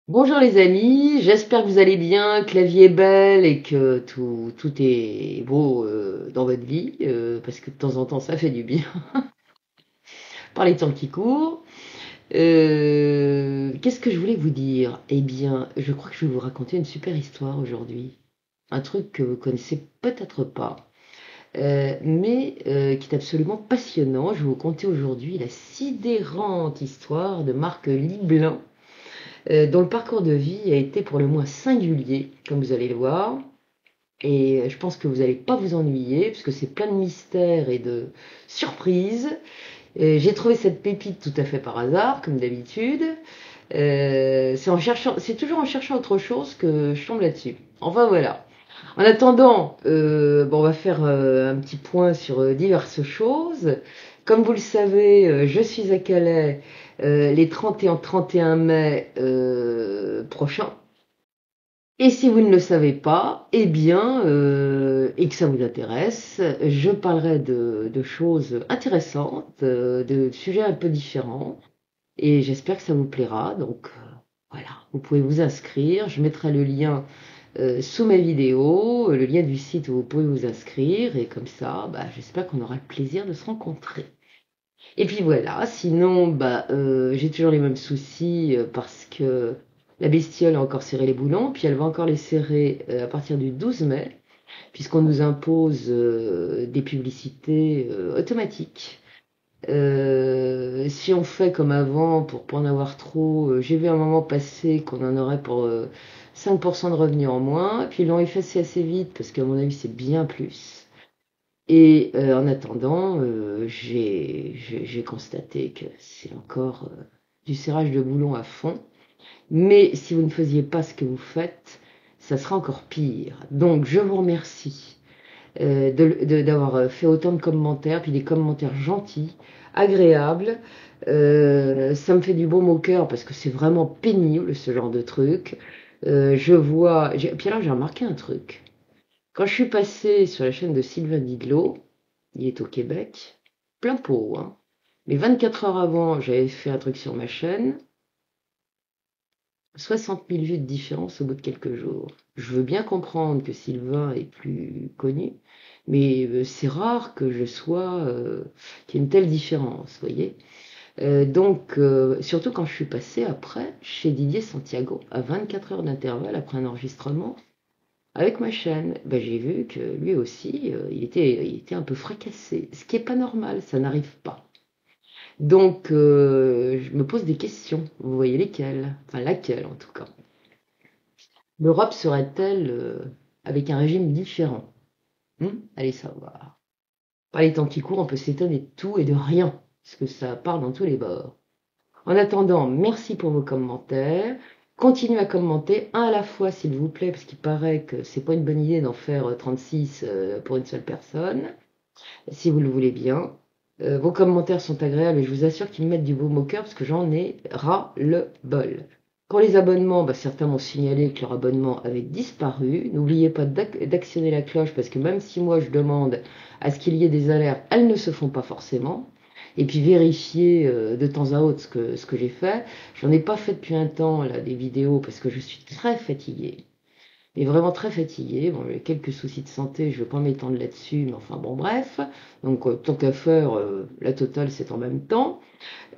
Bonjour les amis, j'espère que vous allez bien, que la vie est belle et que tout est beau dans votre vie, parce que de temps en temps ça fait du bien par les temps qui courent. Qu'est-ce que je voulais vous dire? Eh bien, je crois que je vais vous raconter une super histoire aujourd'hui. Un truc que vous connaissez peut-être pas, mais qui est absolument passionnant. Je vais vous conter aujourd'hui la sidérante histoire de Marc Liblin dont le parcours de vie a été pour le moins singulier, comme vous allez le voir. Et je pense que vous n'allez pas vous ennuyer, puisque c'est plein de mystères et de surprises. J'ai trouvé cette pépite tout à fait par hasard, comme d'habitude. C'est toujours en cherchant autre chose que je tombe là-dessus. Enfin voilà. En attendant, bon, on va faire un petit point sur diverses choses. Comme vous le savez, je suis à Calais les 30 et 31 mai prochains. Et si vous ne le savez pas, eh bien, et que ça vous intéresse, je parlerai de choses intéressantes, de sujets un peu différents, et j'espère que ça vous plaira. Donc voilà, vous pouvez vous inscrire, je mettrai le lien sous ma vidéo, le lien du site où vous pouvez vous inscrire, et comme ça, bah, j'espère qu'on aura le plaisir de se rencontrer. Et puis voilà, sinon, bah, j'ai toujours les mêmes soucis parce que la bestiole a encore serré les boulons, puis elle va encore les serrer à partir du 12 mai, puisqu'on nous impose des publicités automatiques. Si on fait comme avant pour pas en avoir trop, j'ai vu un moment passer qu'on en aurait pour 5% de revenus en moins, puis ils l'ont effacé assez vite parce qu'à mon avis c'est bien plus. Et en attendant, j'ai constaté que c'est encore du serrage de boulon à fond. Mais si vous ne faisiez pas ce que vous faites, ça sera encore pire. Donc je vous remercie d'avoir fait autant de commentaires, puis des commentaires gentils, agréables. Ça me fait du baume au cœur parce que c'est vraiment pénible ce genre de truc. Je vois. Puis alors j'ai remarqué un truc. Quand je suis passée sur la chaîne de Sylvain Didlot, il est au Québec, plein pot, hein. Mais 24 heures avant, j'avais fait un truc sur ma chaîne, 60 000 vues de différence au bout de quelques jours. Je veux bien comprendre que Sylvain est plus connu, mais c'est rare que je sois qu'il y ait une telle différence, vous voyez. Donc, surtout quand je suis passée après chez Didier Santiago, à 24 heures d'intervalle après un enregistrement, avec ma chaîne, bah, j'ai vu que lui aussi, il était un peu fracassé, ce qui est pas normal, ça n'arrive pas. Donc, je me pose des questions. Vous voyez lesquelles? Enfin, laquelle en tout cas. L'Europe serait-elle avec un régime différent? Allez savoir. Par les temps qui courent, on peut s'étonner de tout et de rien, parce que ça part dans tous les bords. En attendant, merci pour vos commentaires. Continuez à commenter, un à la fois s'il vous plaît, parce qu'il paraît que c'est pas une bonne idée d'en faire 36 pour une seule personne, si vous le voulez bien. Vos commentaires sont agréables et je vous assure qu'ils me mettent du baume au cœur parce que j'en ai ras le bol. Pour les abonnements, bah, certains m'ont signalé que leur abonnement avait disparu. N'oubliez pas d'actionner la cloche parce que même si moi je demande à ce qu'il y ait des alertes, elles ne se font pas forcément. Et puis vérifier de temps à autre ce que j'ai fait. J'en ai pas fait depuis un temps là des vidéos parce que je suis très fatiguée. Mais vraiment très fatiguée. Bon, j'ai quelques soucis de santé, je ne vais pas m'étendre là-dessus, mais enfin bon, bref. Donc, tant qu'à faire, la totale, c'est en même temps.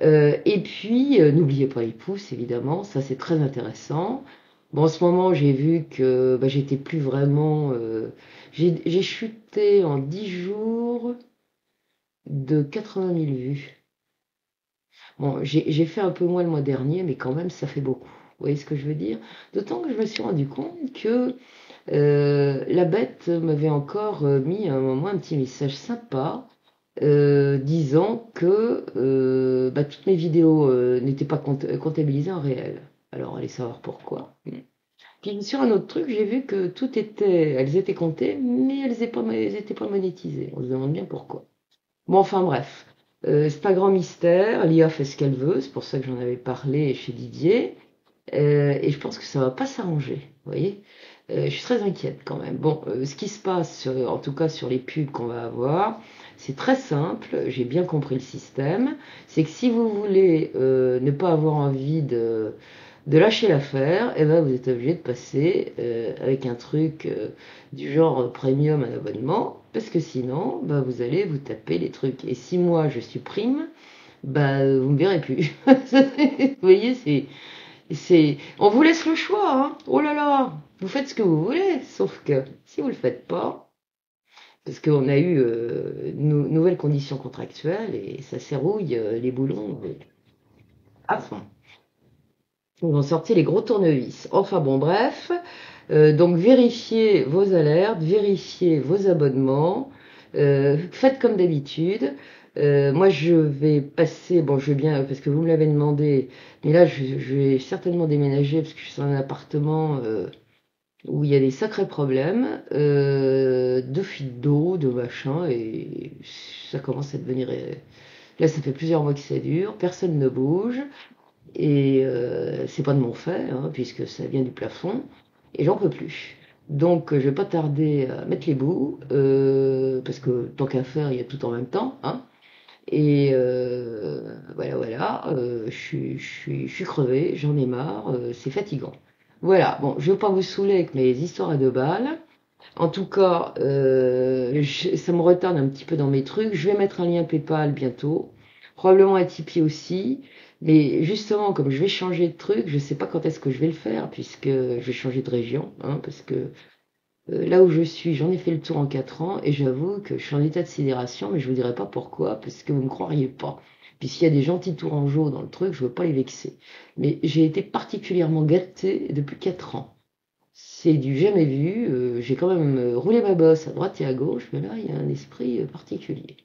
Et puis, n'oubliez pas les pouces, évidemment, ça c'est très intéressant. Bon, en ce moment, j'ai vu que bah, j'étais plus vraiment. J'ai chuté en 10 jours de 80 000 vues. Bon, j'ai fait un peu moins le mois dernier, mais quand même, ça fait beaucoup. Vous voyez ce que je veux dire? D'autant que je me suis rendu compte que la bête m'avait encore mis à un moment un petit message sympa disant que bah, toutes mes vidéos n'étaient pas comptabilisées en réel. Alors, allez savoir pourquoi. Puis sur un autre truc, j'ai vu que elles étaient comptées, mais elles étaient pas monétisées. On se demande bien pourquoi. Bon, enfin bref, c'est pas grand mystère. L'IA fait ce qu'elle veut, c'est pour ça que j'en avais parlé chez Didier. Et je pense que ça va pas s'arranger, vous voyez. Je suis très inquiète quand même. Bon, ce qui se passe, en tout cas sur les pubs qu'on va avoir, c'est très simple, j'ai bien compris le système. C'est que si vous voulez ne pas avoir envie de lâcher l'affaire, et ben vous êtes obligé de passer avec un truc du genre premium à abonnement, parce que sinon, bah, vous allez vous taper les trucs. Et si moi je supprime, bah vous me verrez plus. Vous voyez, on vous laisse le choix, hein. Oh là là, vous faites ce que vous voulez, sauf que si vous le faites pas, parce qu'on a eu nouvelles conditions contractuelles et ça serrouille les boulons à fond. Ils vont sortir les gros tournevis. Enfin bon, bref. Donc vérifiez vos alertes, vérifiez vos abonnements, faites comme d'habitude. Moi je vais passer, bon je vais bien, parce que vous me l'avez demandé, mais là je vais certainement déménager parce que je suis dans un appartement où il y a des sacrés problèmes de fuite d'eau, de machin, et ça commence à devenir... Là ça fait plusieurs mois que ça dure, personne ne bouge. Et c'est pas de mon fait, hein, puisque ça vient du plafond, et j'en peux plus. Donc je vais pas tarder à mettre les bouts, parce que tant qu'à faire, il y a tout en même temps, hein. Et voilà, je suis crevée, j'en ai marre, c'est fatigant. Voilà, bon, je veux pas vous saouler avec mes histoires à deux balles. En tout cas, ça me retarde un petit peu dans mes trucs. Je vais mettre un lien PayPal bientôt, probablement un Tipeee aussi. Mais justement, comme je vais changer de truc, je sais pas quand est-ce que je vais le faire, puisque je vais changer de région, hein, parce que là où je suis, j'en ai fait le tour en 4 ans, et j'avoue que je suis en état de sidération, mais je vous dirai pas pourquoi, parce que vous me croiriez pas. Puis s'il y a des gentils tourangeaux dans le truc, je veux pas les vexer. Mais j'ai été particulièrement gâtée depuis 4 ans. C'est du jamais vu. J'ai quand même roulé ma bosse à droite et à gauche, mais là, il y a un esprit particulier.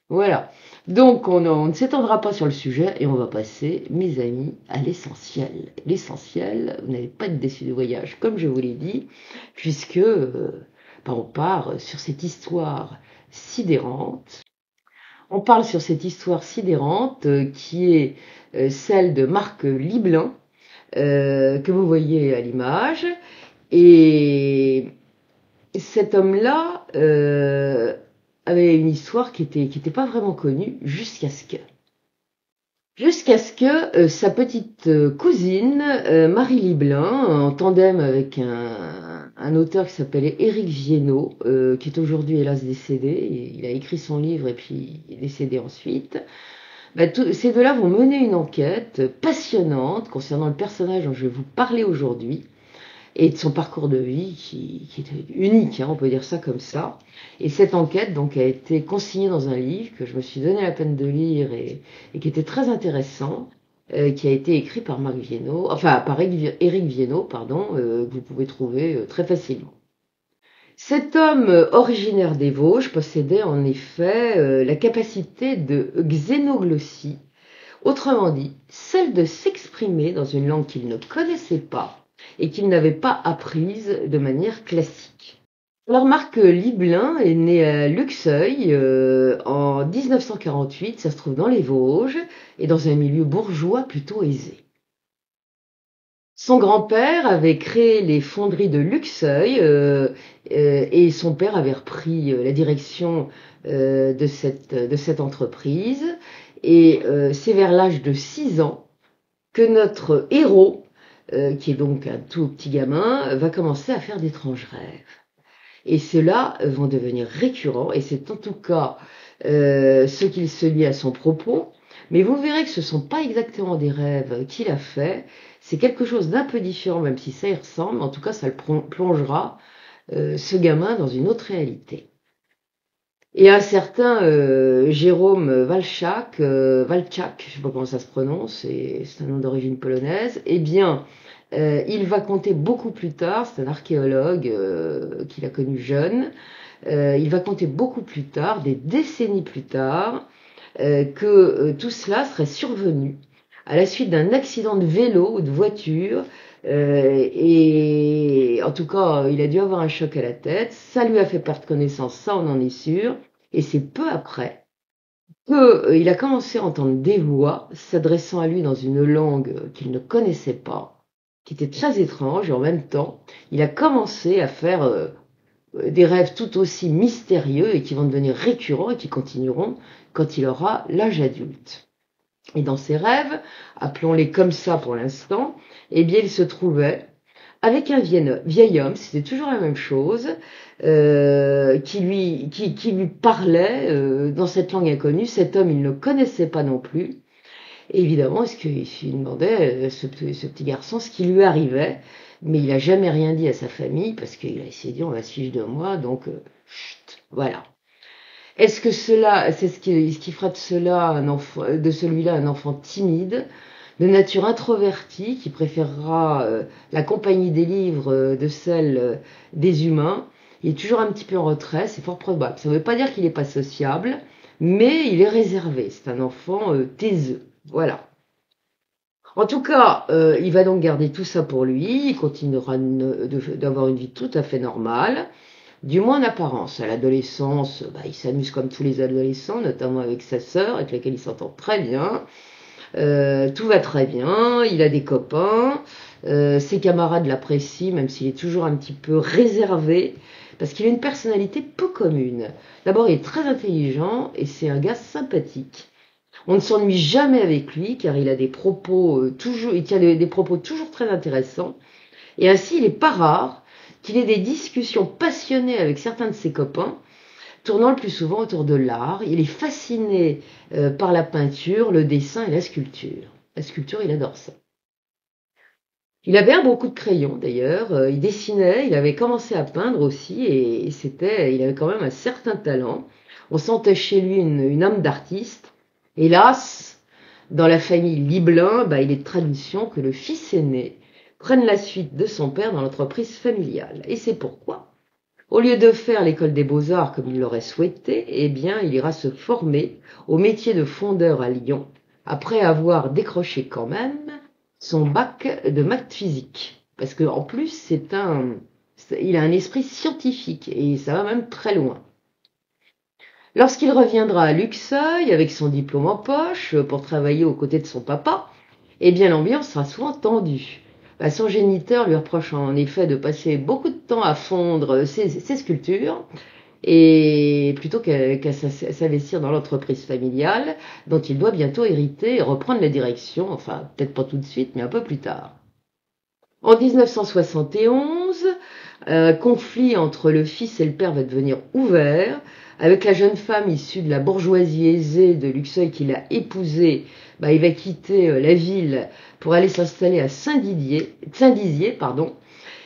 Voilà. Donc, on ne s'étendra pas sur le sujet et on va passer, mes amis, à l'essentiel. L'essentiel, vous n'allez pas être déçus du voyage, comme je vous l'ai dit, puisque ben, on part sur cette histoire sidérante. On parle sur cette histoire sidérante qui est celle de Marc Liblin, que vous voyez à l'image. Et cet homme-là avait une histoire qui était pas vraiment connue jusqu'à ce que sa petite cousine Marie Liblin, en tandem avec un auteur qui s'appelait Éric Viennot, qui est aujourd'hui hélas décédé. Il a écrit son livre et puis il est décédé ensuite. Bah, ces deux-là vont mener une enquête passionnante concernant le personnage dont je vais vous parler aujourd'hui, et de son parcours de vie qui est unique, hein, on peut dire ça comme ça. Et cette enquête donc a été consignée dans un livre que je me suis donné la peine de lire et qui était très intéressant, qui a été écrit par Marc Viennot, enfin par Éric Viennot, pardon, que vous pouvez trouver très facilement. Cet homme originaire des Vosges possédait en effet la capacité de xénoglossie, autrement dit, celle de s'exprimer dans une langue qu'il ne connaissait pas et qu'il n'avait pas apprise de manière classique. Alors Marc Liblin est né à Luxeuil en 1948, ça se trouve dans les Vosges, et dans un milieu bourgeois plutôt aisé. Son grand-père avait créé les fonderies de Luxeuil et son père avait repris la direction de cette entreprise. Et c'est vers l'âge de 6 ans que notre héros, qui est donc un tout petit gamin, va commencer à faire d'étranges rêves. Et ceux-là vont devenir récurrents, et c'est en tout cas ce qu'il se lie à son propos. Mais vous verrez que ce ne sont pas exactement des rêves qu'il a faits, c'est quelque chose d'un peu différent, même si ça y ressemble. En tout cas, ça le plongera, ce gamin, dans une autre réalité. Et un certain Jérôme Walczak, je ne sais pas comment ça se prononce, c'est un nom d'origine polonaise, eh bien, il va compter beaucoup plus tard, c'est un archéologue qu'il a connu jeune, il va compter beaucoup plus tard, des décennies plus tard, que tout cela serait survenu à la suite d'un accident de vélo ou de voiture, et en tout cas, il a dû avoir un choc à la tête, ça lui a fait perdre connaissance, ça on en est sûr, et c'est peu après qu'il a commencé à entendre des voix s'adressant à lui dans une langue qu'il ne connaissait pas, qui était très étrange, et en même temps, il a commencé à faire des rêves tout aussi mystérieux et qui vont devenir récurrents et qui continueront quand il aura l'âge adulte. Et dans ses rêves, appelons-les comme ça pour l'instant, eh bien il se trouvait avec un vieil homme, c'était toujours la même chose, qui lui parlait dans cette langue inconnue. Cet homme, il ne le connaissait pas non plus. Et évidemment, est-ce qu'il demandait, ce petit garçon, ce qui lui arrivait, mais il a jamais rien dit à sa famille, parce qu'il a essayé de dire, on va se fiche de moi, donc, chut, voilà. Est-ce que cela, c'est ce qui fera de cela un enfant, de celui-là un enfant timide, de nature introvertie, qui préférera la compagnie des livres de celle des humains? Il est toujours un petit peu en retrait, c'est fort probable. Ça ne veut pas dire qu'il n'est pas sociable, mais il est réservé. C'est un enfant taiseux. Voilà. En tout cas, il va donc garder tout ça pour lui, il continuera d'avoir une vie tout à fait normale, du moins en apparence. À l'adolescence, il s'amuse comme tous les adolescents, notamment avec sa sœur, avec laquelle il s'entend très bien. Tout va très bien, il a des copains, ses camarades l'apprécient, même s'il est toujours un petit peu réservé, parce qu'il a une personnalité peu commune. D'abord, il est très intelligent et c'est un gars sympathique. On ne s'ennuie jamais avec lui, car il a des propos il tient des propos toujours très intéressants. Et ainsi, il n'est pas rare qu'il ait des discussions passionnées avec certains de ses copains, tournant le plus souvent autour de l'art. Il est fasciné par la peinture, le dessin et la sculpture. La sculpture, il adore ça. Il avait un bon coup de crayon d'ailleurs, il dessinait, il avait commencé à peindre aussi, et il avait quand même un certain talent. On sentait chez lui une âme d'artiste. Hélas, dans la famille Liebelin, il est de tradition que le fils aîné prenne la suite de son père dans l'entreprise familiale. Et c'est pourquoi, au lieu de faire l'école des beaux-arts comme il l'aurait souhaité, eh bien, il ira se former au métier de fondeur à Lyon, après avoir décroché quand même son bac de maths physique. Parce qu'en plus, il a un esprit scientifique, et ça va même très loin. Lorsqu'il reviendra à Luxeuil avec son diplôme en poche pour travailler aux côtés de son papa, eh bien l'ambiance sera souvent tendue. Son géniteur lui reproche en effet de passer beaucoup de temps à fondre ses sculptures, et plutôt qu'à s'investir dans l'entreprise familiale dont il doit bientôt hériter et reprendre la direction, enfin peut-être pas tout de suite, mais un peu plus tard. En 1971, un conflit entre le fils et le père va devenir ouvert, avec la jeune femme issue de la bourgeoisie aisée de Luxeuil qu'il a épousée. Il va quitter la ville pour aller s'installer à Saint-Dizier,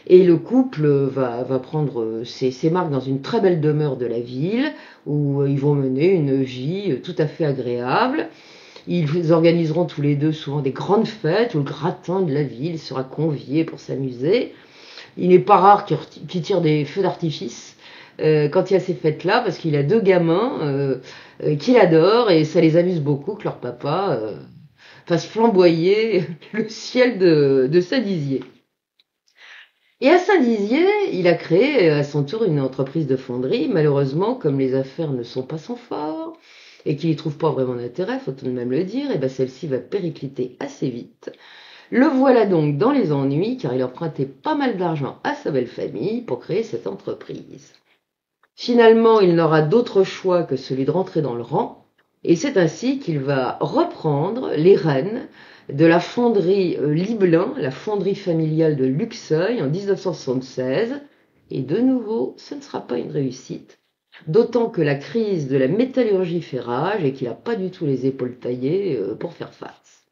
et le couple va prendre ses marques dans une très belle demeure de la ville, où ils vont mener une vie tout à fait agréable. Ils organiseront tous les deux souvent des grandes fêtes où le gratin de la ville sera convié pour s'amuser. Il n'est pas rare qu'il tire des feux d'artifice quand il y a ces fêtes-là, parce qu'il a deux gamins qu'il adore, et ça les amuse beaucoup que leur papa fasse flamboyer le ciel de Saint-Dizier. Et à Saint-Dizier, il a créé à son tour une entreprise de fonderie. Malheureusement, comme les affaires ne sont pas son fort, et qu'il n'y trouve pas vraiment d'intérêt, faut tout de même le dire, et celle-ci va péricliter assez vite. Le voilà donc dans les ennuis, car il empruntait pas mal d'argent à sa belle famille pour créer cette entreprise. Finalement, il n'aura d'autre choix que celui de rentrer dans le rang, et c'est ainsi qu'il va reprendre les rênes de la fonderie Liebelin, la fonderie familiale de Luxeuil, en 1976, et de nouveau, ce ne sera pas une réussite, d'autant que la crise de la métallurgie fait rage et qu'il n'a pas du tout les épaules taillées pour faire face.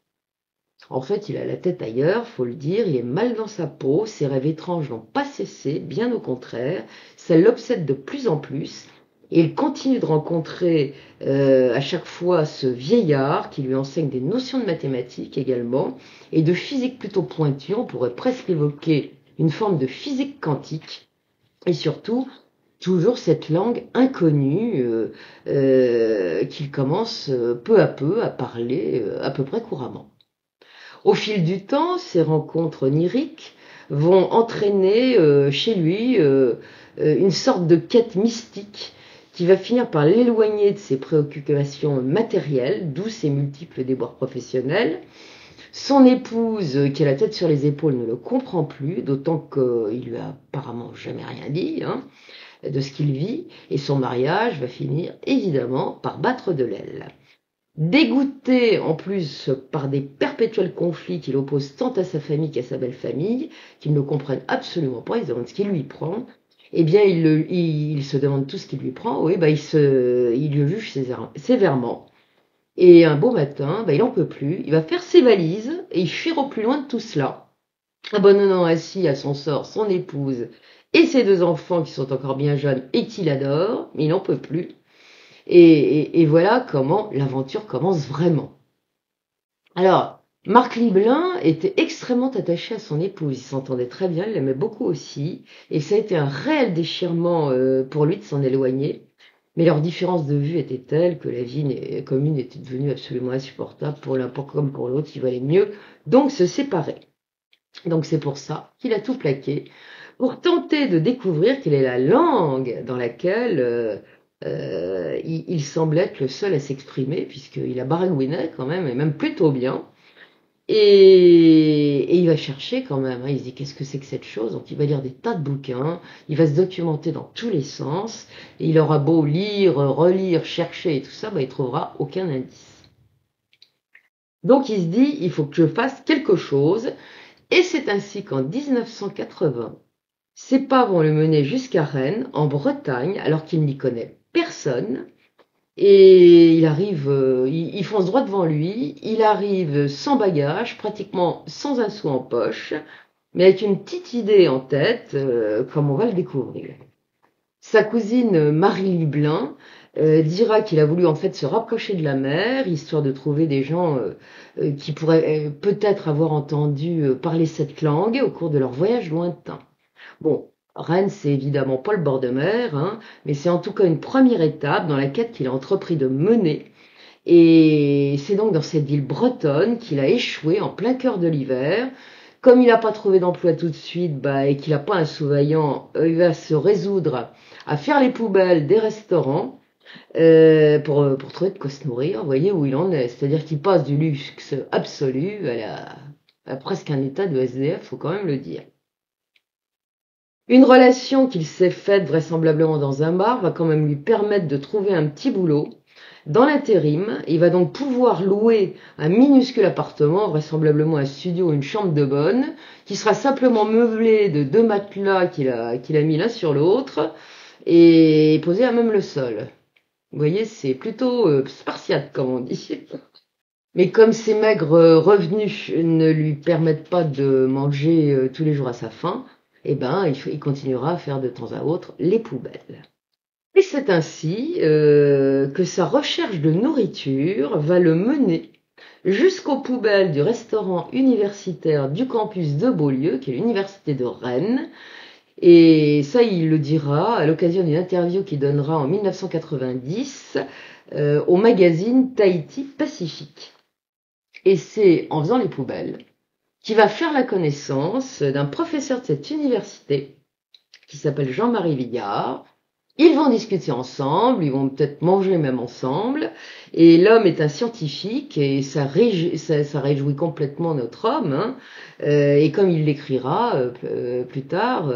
En fait, il a la tête ailleurs, faut le dire, il est mal dans sa peau, ses rêves étranges n'ont pas cessé, bien au contraire, ça l'obsède de plus en plus, et il continue de rencontrer à chaque fois ce vieillard qui lui enseigne des notions de mathématiques également, et de physique plutôt pointue, on pourrait presque évoquer une forme de physique quantique, et surtout, toujours cette langue inconnue qu'il commence peu à peu à parler à peu près couramment. Au fil du temps, ces rencontres oniriques vont entraîner chez lui une sorte de quête mystique qui va finir par l'éloigner de ses préoccupations matérielles, d'où ses multiples déboires professionnels. Son épouse, qui a la tête sur les épaules, ne le comprend plus, d'autant qu'il lui a apparemment jamais rien dit de ce qu'il vit, et son mariage va finir évidemment par battre de l'aile. Dégoûté en plus par des perpétuels conflits qu'il oppose tant à sa famille qu'à sa belle-famille, qu'ils ne comprennent absolument pas, ils se demandent ce qui lui prend, eh bien il se demande tout ce qui lui prend, oui, bah, il le juge sévèrement. Et un beau matin, bah, il en peut plus, il va faire ses valises et il fuir au plus loin de tout cela, abandonnant ainsi à son sort son épouse et ses 2 enfants qui sont encore bien jeunes et qu'il adore, mais il n'en peut plus. Et voilà comment l'aventure commence vraiment. Alors, Marc Liblin était extrêmement attaché à son épouse, il s'entendait très bien, il l'aimait beaucoup aussi, et ça a été un réel déchirement pour lui de s'en éloigner. Mais leur différence de vue était telle que la vie commune était devenue absolument insupportable pour l'un comme pour l'autre, il valait mieux donc se séparer. Donc c'est pour ça qu'il a tout plaqué, pour tenter de découvrir quelle est la langue dans laquelle il semble être le seul à s'exprimer, puisqu'il a baragouiné quand même, et même plutôt bien. Et il va chercher quand même, hein, il se dit qu'est-ce que c'est que cette chose, donc il va lire des tas de bouquins, il va se documenter dans tous les sens, et il aura beau lire, relire, chercher et tout ça, bah, il trouvera aucun indice. Donc il se dit, il faut que je fasse quelque chose, et c'est ainsi qu'en 1980, ses pas vont le mener jusqu'à Rennes, en Bretagne, alors qu'il n'y connaît personne. Et il arrive, il fonce droit devant lui, il arrive sans bagage, pratiquement sans un sou en poche, mais avec une petite idée en tête, comme on va le découvrir. Sa cousine Marie Lublin dira qu'il a voulu en fait se rapprocher de la mer, histoire de trouver des gens qui pourraient peut-être avoir entendu parler cette langue au cours de leur voyage lointain. Bon, Rennes, c'est évidemment pas le bord de mer, hein, mais c'est en tout cas une première étape dans la quête qu'il a entrepris de mener. Et c'est donc dans cette ville bretonne qu'il a échoué en plein cœur de l'hiver. Comme il n'a pas trouvé d'emploi tout de suite, bah, et qu'il n'a pas un sous-vaillant, il va se résoudre à faire les poubelles des restaurants pour trouver de quoi se nourrir. Vous voyez où il en est. C'est-à-dire qu'il passe du luxe absolu à presque un état de SDF, faut quand même le dire. Une relation qu'il s'est faite vraisemblablement dans un bar va quand même lui permettre de trouver un petit boulot. Dans l'intérim, il va donc pouvoir louer un minuscule appartement, vraisemblablement un studio ou une chambre de bonne, qui sera simplement meublé de 2 matelas qu'il a mis l'un sur l'autre et posé à même le sol. Vous voyez, c'est plutôt spartiate, comme on dit. Mais comme ses maigres revenus ne lui permettent pas de manger tous les jours à sa faim, eh ben, il continuera à faire de temps à autre les poubelles. Et c'est ainsi que sa recherche de nourriture va le mener jusqu'aux poubelles du restaurant universitaire du campus de Beaulieu, qui est l'université de Rennes. Et ça, il le dira à l'occasion d'une interview qu'il donnera en 1990 au magazine Tahiti Pacifique. Et c'est en faisant les poubelles qu'il va faire la connaissance d'un professeur de cette université qui s'appelle Jean-Marie Vigard. Ils vont discuter ensemble, ils vont peut-être manger même ensemble, et l'homme est un scientifique, et ça réjouit complètement notre homme, hein. Et comme il l'écrira plus tard,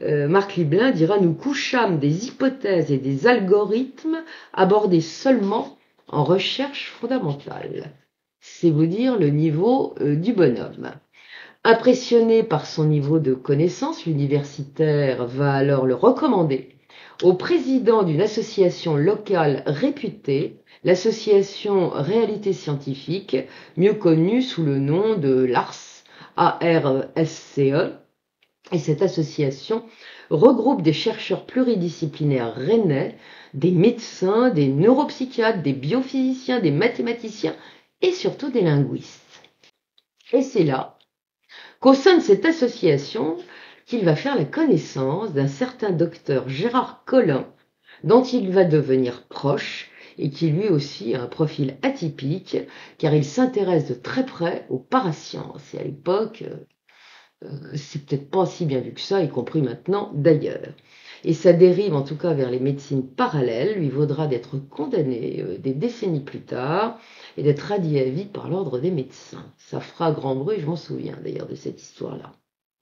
Marc Liblin dira « Nous couchâmes des hypothèses et des algorithmes abordés seulement en recherche fondamentale ». C'est vous dire le niveau du bonhomme. Impressionné par son niveau de connaissance, l'universitaire va alors le recommander au président d'une association locale réputée, l'association Réalité Scientifique, mieux connue sous le nom de l'ARSCE, A-R-S-C-E. Et cette association regroupe des chercheurs pluridisciplinaires rennais, des médecins, des neuropsychiatres, des biophysiciens, des mathématiciens et surtout des linguistes. Et c'est là qu'au sein de cette association, qu'il va faire la connaissance d'un certain docteur Gérard Collin, dont il va devenir proche et qui lui aussi a un profil atypique, car il s'intéresse de très près aux parasciences. Et à l'époque, c'est peut-être pas si bien vu que ça, y compris maintenant d'ailleurs. Et sa dérive, en tout cas vers les médecines parallèles, lui vaudra d'être condamné des décennies plus tard et d'être radié à vie par l'ordre des médecins. Ça fera grand bruit, je m'en souviens d'ailleurs de cette histoire-là.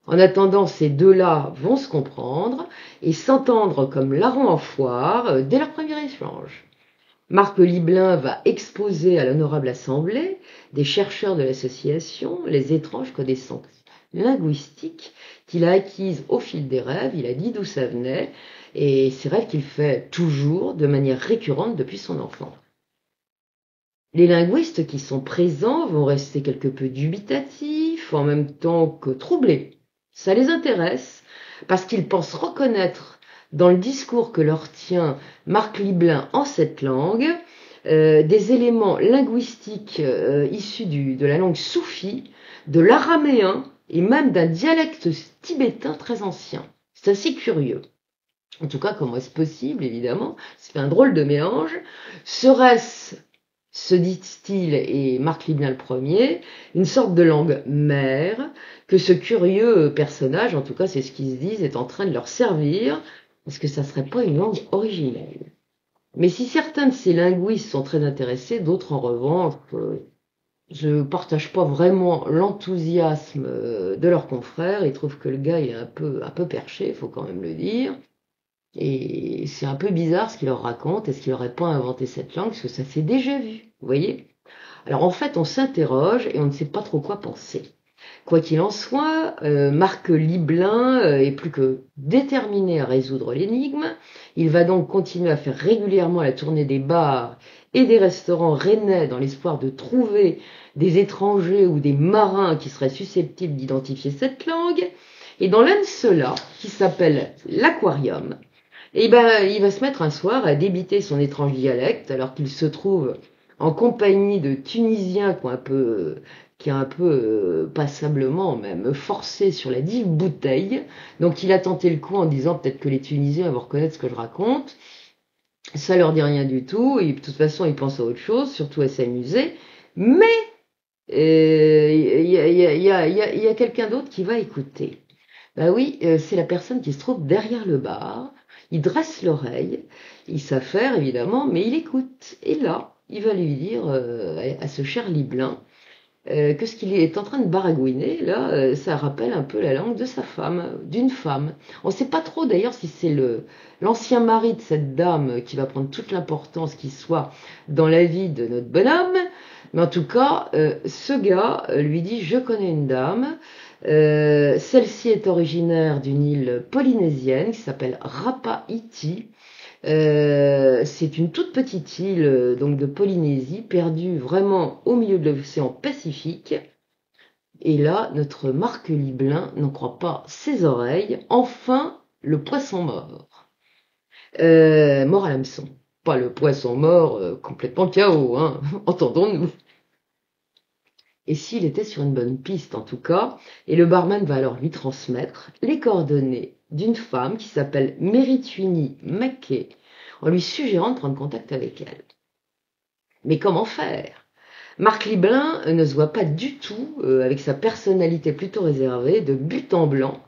En attendant, ces deux-là vont se comprendre et s'entendre comme larrons en foire dès leur premier échange. Marc Liblin va exposer à l'Honorable Assemblée des chercheurs de l'association les étranges connaissances linguistiques qu'il a acquises au fil des rêves. Il a dit d'où ça venait, et ces rêves qu'il fait toujours de manière récurrente depuis son enfance. Les linguistes qui sont présents vont rester quelque peu dubitatifs, en même temps que troublés. Ça les intéresse, parce qu'ils pensent reconnaître dans le discours que leur tient Marc Liblin en cette langue, des éléments linguistiques issus de la langue soufie, de l'araméen et même d'un dialecte tibétain très ancien. C'est assez curieux. En tout cas, comment est-ce possible, évidemment? C'est un drôle de mélange. Serait-ce, se dit-il, et Marc Liblin le premier, une sorte de langue mère que ce curieux personnage, en tout cas c'est ce qu'ils se disent, est en train de leur servir? Est-ce que ça serait pas une langue originelle? Mais si certains de ces linguistes sont très intéressés, d'autres en revanche, je partage pas vraiment l'enthousiasme de leurs confrères. Ils trouvent que le gars il est un peu perché, il faut quand même le dire. Et c'est un peu bizarre ce qu'il leur raconte. Est-ce qu'il n'aurait pas inventé cette langue? Parce que ça s'est déjà vu, vous voyez? Alors en fait, on s'interroge et on ne sait pas trop quoi penser. Quoi qu'il en soit, Marc Liblin est plus que déterminé à résoudre l'énigme. Il va donc continuer à faire régulièrement la tournée des bars et des restaurants rennais dans l'espoir de trouver des étrangers ou des marins qui seraient susceptibles d'identifier cette langue. Et dans l'un de ceux-là, qui s'appelle l'Aquarium, et ben, il va se mettre un soir à débiter son étrange dialecte alors qu'il se trouve en compagnie de Tunisiens qui ont un peu passablement même forcé sur la dite bouteille. Donc il a tenté le coup en disant peut-être que les Tunisiens vont reconnaître ce que je raconte. Ça leur dit rien du tout. Et de toute façon, ils pensent à autre chose, surtout à s'amuser. Mais il y a quelqu'un d'autre qui va écouter. Bah oui, c'est la personne qui se trouve derrière le bar. Il dresse l'oreille, il s'affaire évidemment, mais il écoute. Et là, il va lui dire à ce cher Liblin que ce qu'il est en train de baragouiner, là, ça rappelle un peu la langue de sa femme, d'une femme. On ne sait pas trop d'ailleurs si c'est l'ancien mari de cette dame qui va prendre toute l'importance qui soit dans la vie de notre bonhomme, mais en tout cas, ce gars lui dit « Je connais une dame ». Celle-ci est originaire d'une île polynésienne qui s'appelle Rapa Iti. C'est une toute petite île donc de Polynésie, perdue vraiment au milieu de l'océan Pacifique. Et là, notre Marc Liblin n'en croit pas ses oreilles. Enfin, le poisson mort. Mort à l'hameçon. Pas le poisson mort complètement KO, hein, entendons-nous. Et s'il était sur une bonne piste en tout cas, et le barman va alors lui transmettre les coordonnées d'une femme qui s'appelle Meritwini Mackay, en lui suggérant de prendre contact avec elle. Mais comment faire? Marc Liblin ne se voit pas du tout, avec sa personnalité plutôt réservée, de but en blanc,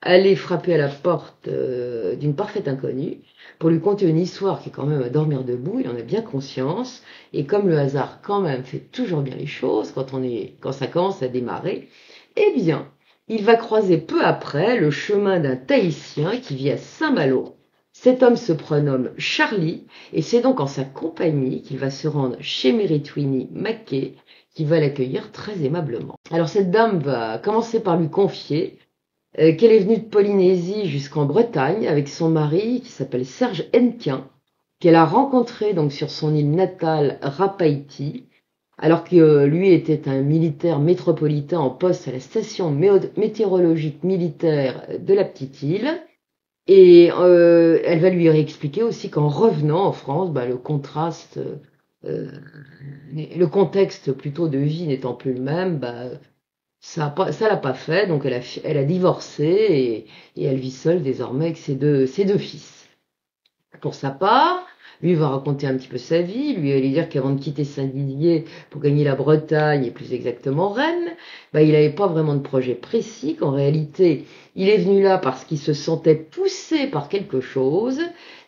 aller frapper à la porte d'une parfaite inconnue pour lui conter une histoire qui est quand même à dormir debout, il en a bien conscience, et comme le hasard quand même fait toujours bien les choses quand ça commence à démarrer, eh bien, il va croiser peu après le chemin d'un Tahitien qui vit à Saint-Malo. Cet homme se prénomme Charlie, et c'est donc en sa compagnie qu'il va se rendre chez Meritwini Mackay, qui va l'accueillir très aimablement. Alors cette dame va commencer par lui confier qu'elle est venue de Polynésie jusqu'en Bretagne avec son mari qui s'appelle Serge Hennequin, qu'elle a rencontré donc sur son île natale Rapaïti, alors que lui était un militaire métropolitain en poste à la station météorologique militaire de la petite île. Et elle va lui réexpliquer aussi qu'en revenant en France, le contraste, le contexte plutôt de vie n'étant plus le même, ça l'a pas fait, donc elle a divorcé et elle vit seule désormais avec ses deux fils. Pour sa part, lui va raconter un petit peu sa vie, lui va lui dire qu'avant de quitter Saint-Didier pour gagner la Bretagne et plus exactement Rennes, il n'avait pas vraiment de projet précis, qu'en réalité il est venu là parce qu'il se sentait poussé par quelque chose,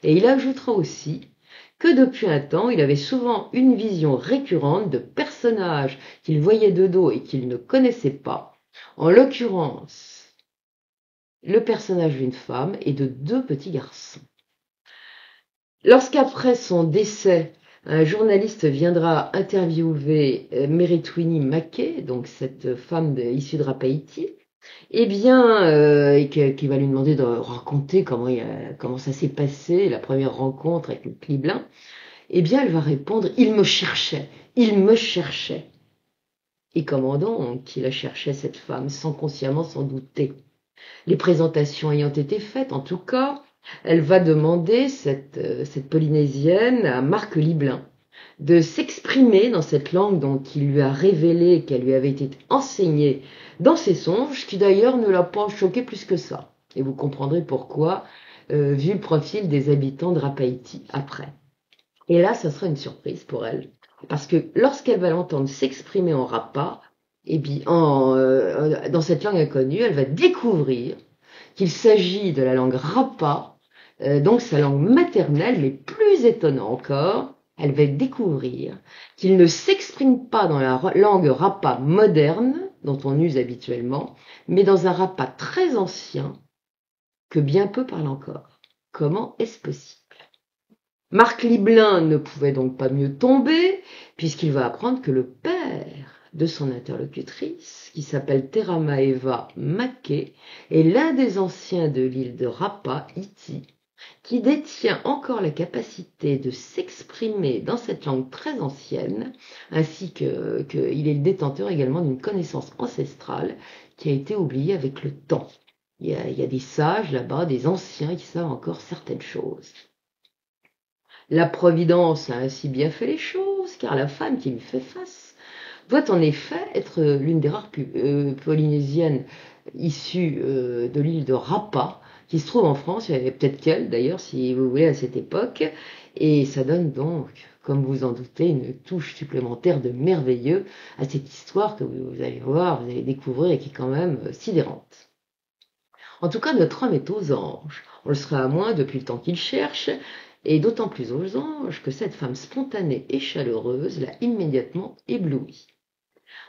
et il ajoutera aussi que depuis un temps, il avait souvent une vision récurrente de personnages qu'il voyait de dos et qu'il ne connaissait pas, en l'occurrence le personnage d'une femme et de deux petits garçons. Lorsqu'après son décès, un journaliste viendra interviewer Meretwini Mackay, donc cette femme issue de Rapaïti, eh bien, et qui va lui demander de raconter comment ça s'est passé, la première rencontre avec le Cliblin. Eh bien, elle va répondre, il me cherchait, il me cherchait. Et comment donc qu'il la cherchait, cette femme, sans consciemment s'en douter. Les présentations ayant été faites, en tout cas, elle va demander, cette Polynésienne, à Marc Liblin, de s'exprimer dans cette langue donc, il lui a révélé qu'elle lui avait été enseignée dans ses songes, qui d'ailleurs ne l'a pas choqué plus que ça. Et vous comprendrez pourquoi, vu le profil des habitants de Rapaïti après. Et là, ça sera une surprise pour elle, parce que lorsqu'elle va l'entendre s'exprimer en Rapa, et bien, dans cette langue inconnue, elle va découvrir qu'il s'agit de la langue Rapa, donc sa langue maternelle, mais plus étonnant encore, elle va découvrir qu'il ne s'exprime pas dans la langue Rapa moderne, dont on use habituellement, mais dans un Rapa très ancien, que bien peu parlent encore. Comment est-ce possible? Marc Liblin ne pouvait donc pas mieux tomber, puisqu'il va apprendre que le père de son interlocutrice, qui s'appelle Teramaeva Mackay, est l'un des anciens de l'île de Rapa, Iti, qui détient encore la capacité de s'exprimer dans cette langue très ancienne, ainsi qu'il est le détenteur également d'une connaissance ancestrale qui a été oubliée avec le temps. Il y a des sages là-bas, des anciens qui savent encore certaines choses. La Providence a ainsi bien fait les choses, car la femme qui lui fait face doit en effet être l'une des rares polynésiennes issues de l'île de Rapa, qui se trouve en France. Il y avait peut-être qu'elle, d'ailleurs, si vous voulez, à cette époque. Et ça donne donc, comme vous en doutez, une touche supplémentaire de merveilleux à cette histoire que vous allez voir, vous allez découvrir et qui est quand même sidérante. En tout cas, notre homme est aux anges. On le sera à moins depuis le temps qu'il cherche, et d'autant plus aux anges que cette femme spontanée et chaleureuse l'a immédiatement ébloui.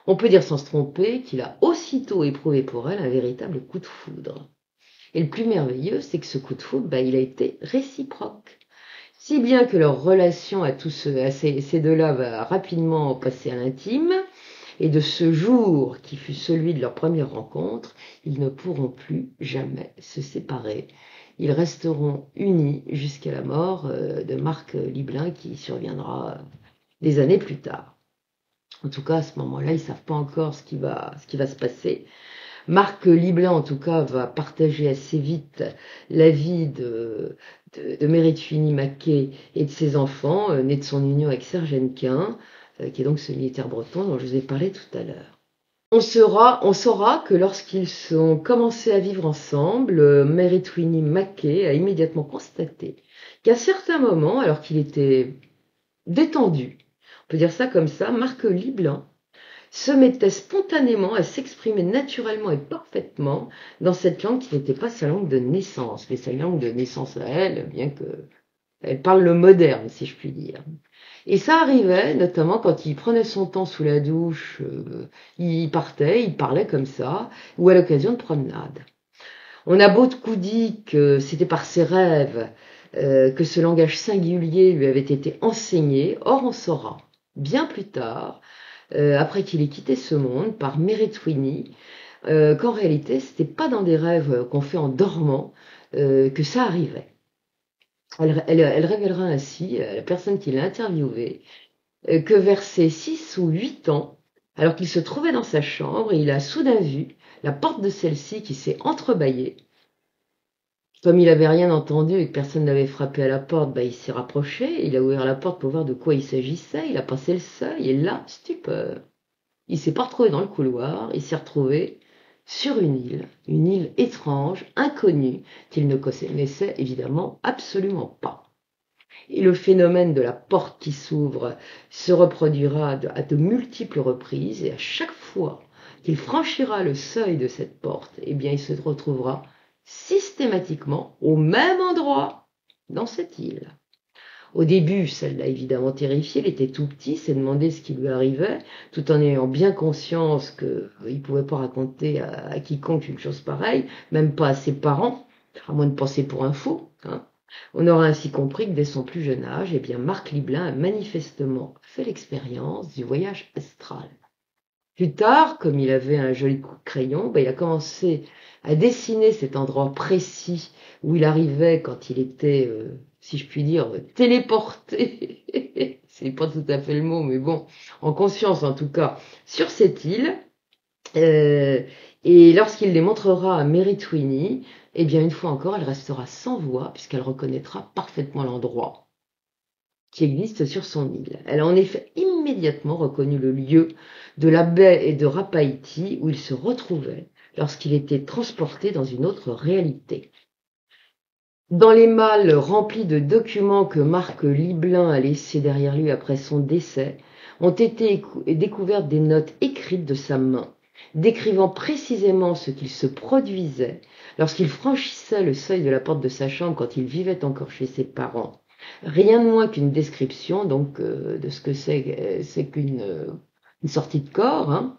On peut dire sans se tromper qu'il a aussitôt éprouvé pour elle un véritable coup de foudre. Et le plus merveilleux, c'est que ce coup de foudre, il a été réciproque. Si bien que leur relation à ces deux-là va rapidement passer à l'intime, et de ce jour qui fut celui de leur première rencontre, ils ne pourront plus jamais se séparer. Ils resteront unis jusqu'à la mort de Marc Liblin qui surviendra des années plus tard. En tout cas, à ce moment-là, ils ne savent pas encore ce qui va se passer. Marc Liblin, en tout cas, va partager assez vite la vie de Meretwini Mackay et de ses enfants, nés de son union avec Serge Hennequin, qui est donc ce militaire breton dont je vous ai parlé tout à l'heure. On saura que lorsqu'ils ont commencé à vivre ensemble, Meretwini Mackay a immédiatement constaté qu'à certains moments, alors qu'il était détendu, on peut dire ça comme ça, Marc Liblin se mettait spontanément à s'exprimer naturellement et parfaitement dans cette langue qui n'était pas sa langue de naissance, mais sa langue de naissance à elle, bien qu'elle parle le moderne, si je puis dire. Et ça arrivait notamment quand il prenait son temps sous la douche, il partait, il parlait comme ça, ou à l'occasion de promenades. On a beaucoup dit que c'était par ses rêves que ce langage singulier lui avait été enseigné. Or on saura, bien plus tard, après qu'il ait quitté ce monde, par Meretwini, qu'en réalité, c'était pas dans des rêves qu'on fait en dormant que ça arrivait. Elle révélera ainsi, la personne qui l'a interviewée, que vers ses 6 ou 8 ans, alors qu'il se trouvait dans sa chambre, il a soudain vu la porte de celle-ci qui s'est entrebâillée. Comme il n'avait rien entendu et que personne n'avait frappé à la porte, il s'est rapproché, il a ouvert la porte pour voir de quoi il s'agissait, il a passé le seuil, et là, stupeur. Il s'est pas retrouvé dans le couloir, il s'est retrouvé sur une île étrange, inconnue, qu'il ne connaissait évidemment absolument pas. Et le phénomène de la porte qui s'ouvre se reproduira à de multiples reprises, et à chaque fois qu'il franchira le seuil de cette porte, il se retrouvera systématiquement au même endroit dans cette île. Au début, ça l'a évidemment terrifié, il était tout petit, s'est demandé ce qui lui arrivait, tout en ayant bien conscience qu'il ne pouvait pas raconter à quiconque une chose pareille, même pas à ses parents, à moins de passer pour un fou. On aura ainsi compris que dès son plus jeune âge, eh bien Marc Liblin a manifestement fait l'expérience du voyage astral. Plus tard, comme il avait un joli coup de crayon, il a commencé à dessiner cet endroit précis où il arrivait quand il était, si je puis dire, téléporté, c'est pas tout à fait le mot, mais bon, en conscience en tout cas, sur cette île. Euh, et lorsqu'il les montrera à Mary Tweeney, eh bien une fois encore, elle restera sans voix puisqu'elle reconnaîtra parfaitement l'endroit qui existe sur son île. Elle a en effet immédiatement reconnu le lieu de la baie et de Rapaïti où il se retrouvait lorsqu'il était transporté dans une autre réalité. Dans les malles remplis de documents que Marc Liblin a laissés derrière lui après son décès, ont été découvertes des notes écrites de sa main, décrivant précisément ce qu'il se produisait lorsqu'il franchissait le seuil de la porte de sa chambre quand il vivait encore chez ses parents. Rien de moins qu'une description donc de ce que c'est qu'une une sortie de corps, hein.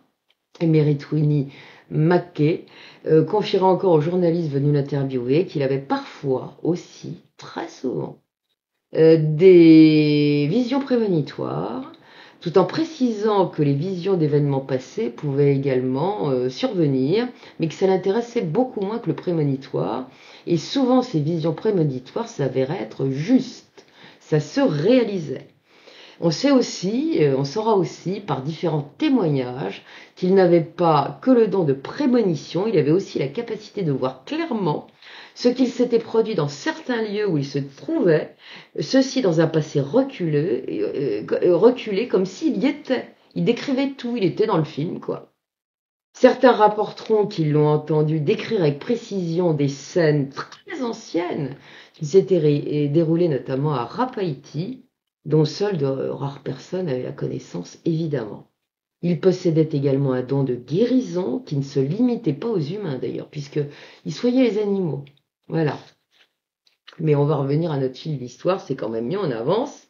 Et Mary Tweeney Mackay confiera encore aux journalistes venus l'interviewer qu'il avait parfois aussi, très souvent, des visions prémonitoires, tout en précisant que les visions d'événements passés pouvaient également survenir, mais que ça l'intéressait beaucoup moins que le prémonitoire, et souvent ces visions prémonitoires s'avéraient être justes, ça se réalisait. On saura aussi par différents témoignages qu'il n'avait pas que le don de prémonition, il avait aussi la capacité de voir clairement ce qu'il s'était produit dans certains lieux où il se trouvait, ceci dans un passé reculé comme s'il y était. Il décrivait tout, il était dans le film, quoi. Certains rapporteront qu'ils l'ont entendu décrire avec précision des scènes très anciennes qui s'étaient déroulées notamment à Rapaïti, dont seules de rares personnes avaient la connaissance, évidemment. Il possédait également un don de guérison qui ne se limitait pas aux humains d'ailleurs, puisqu'il soignait les animaux. Voilà. Mais on va revenir à notre fil d'histoire, c'est quand même mieux, on avance.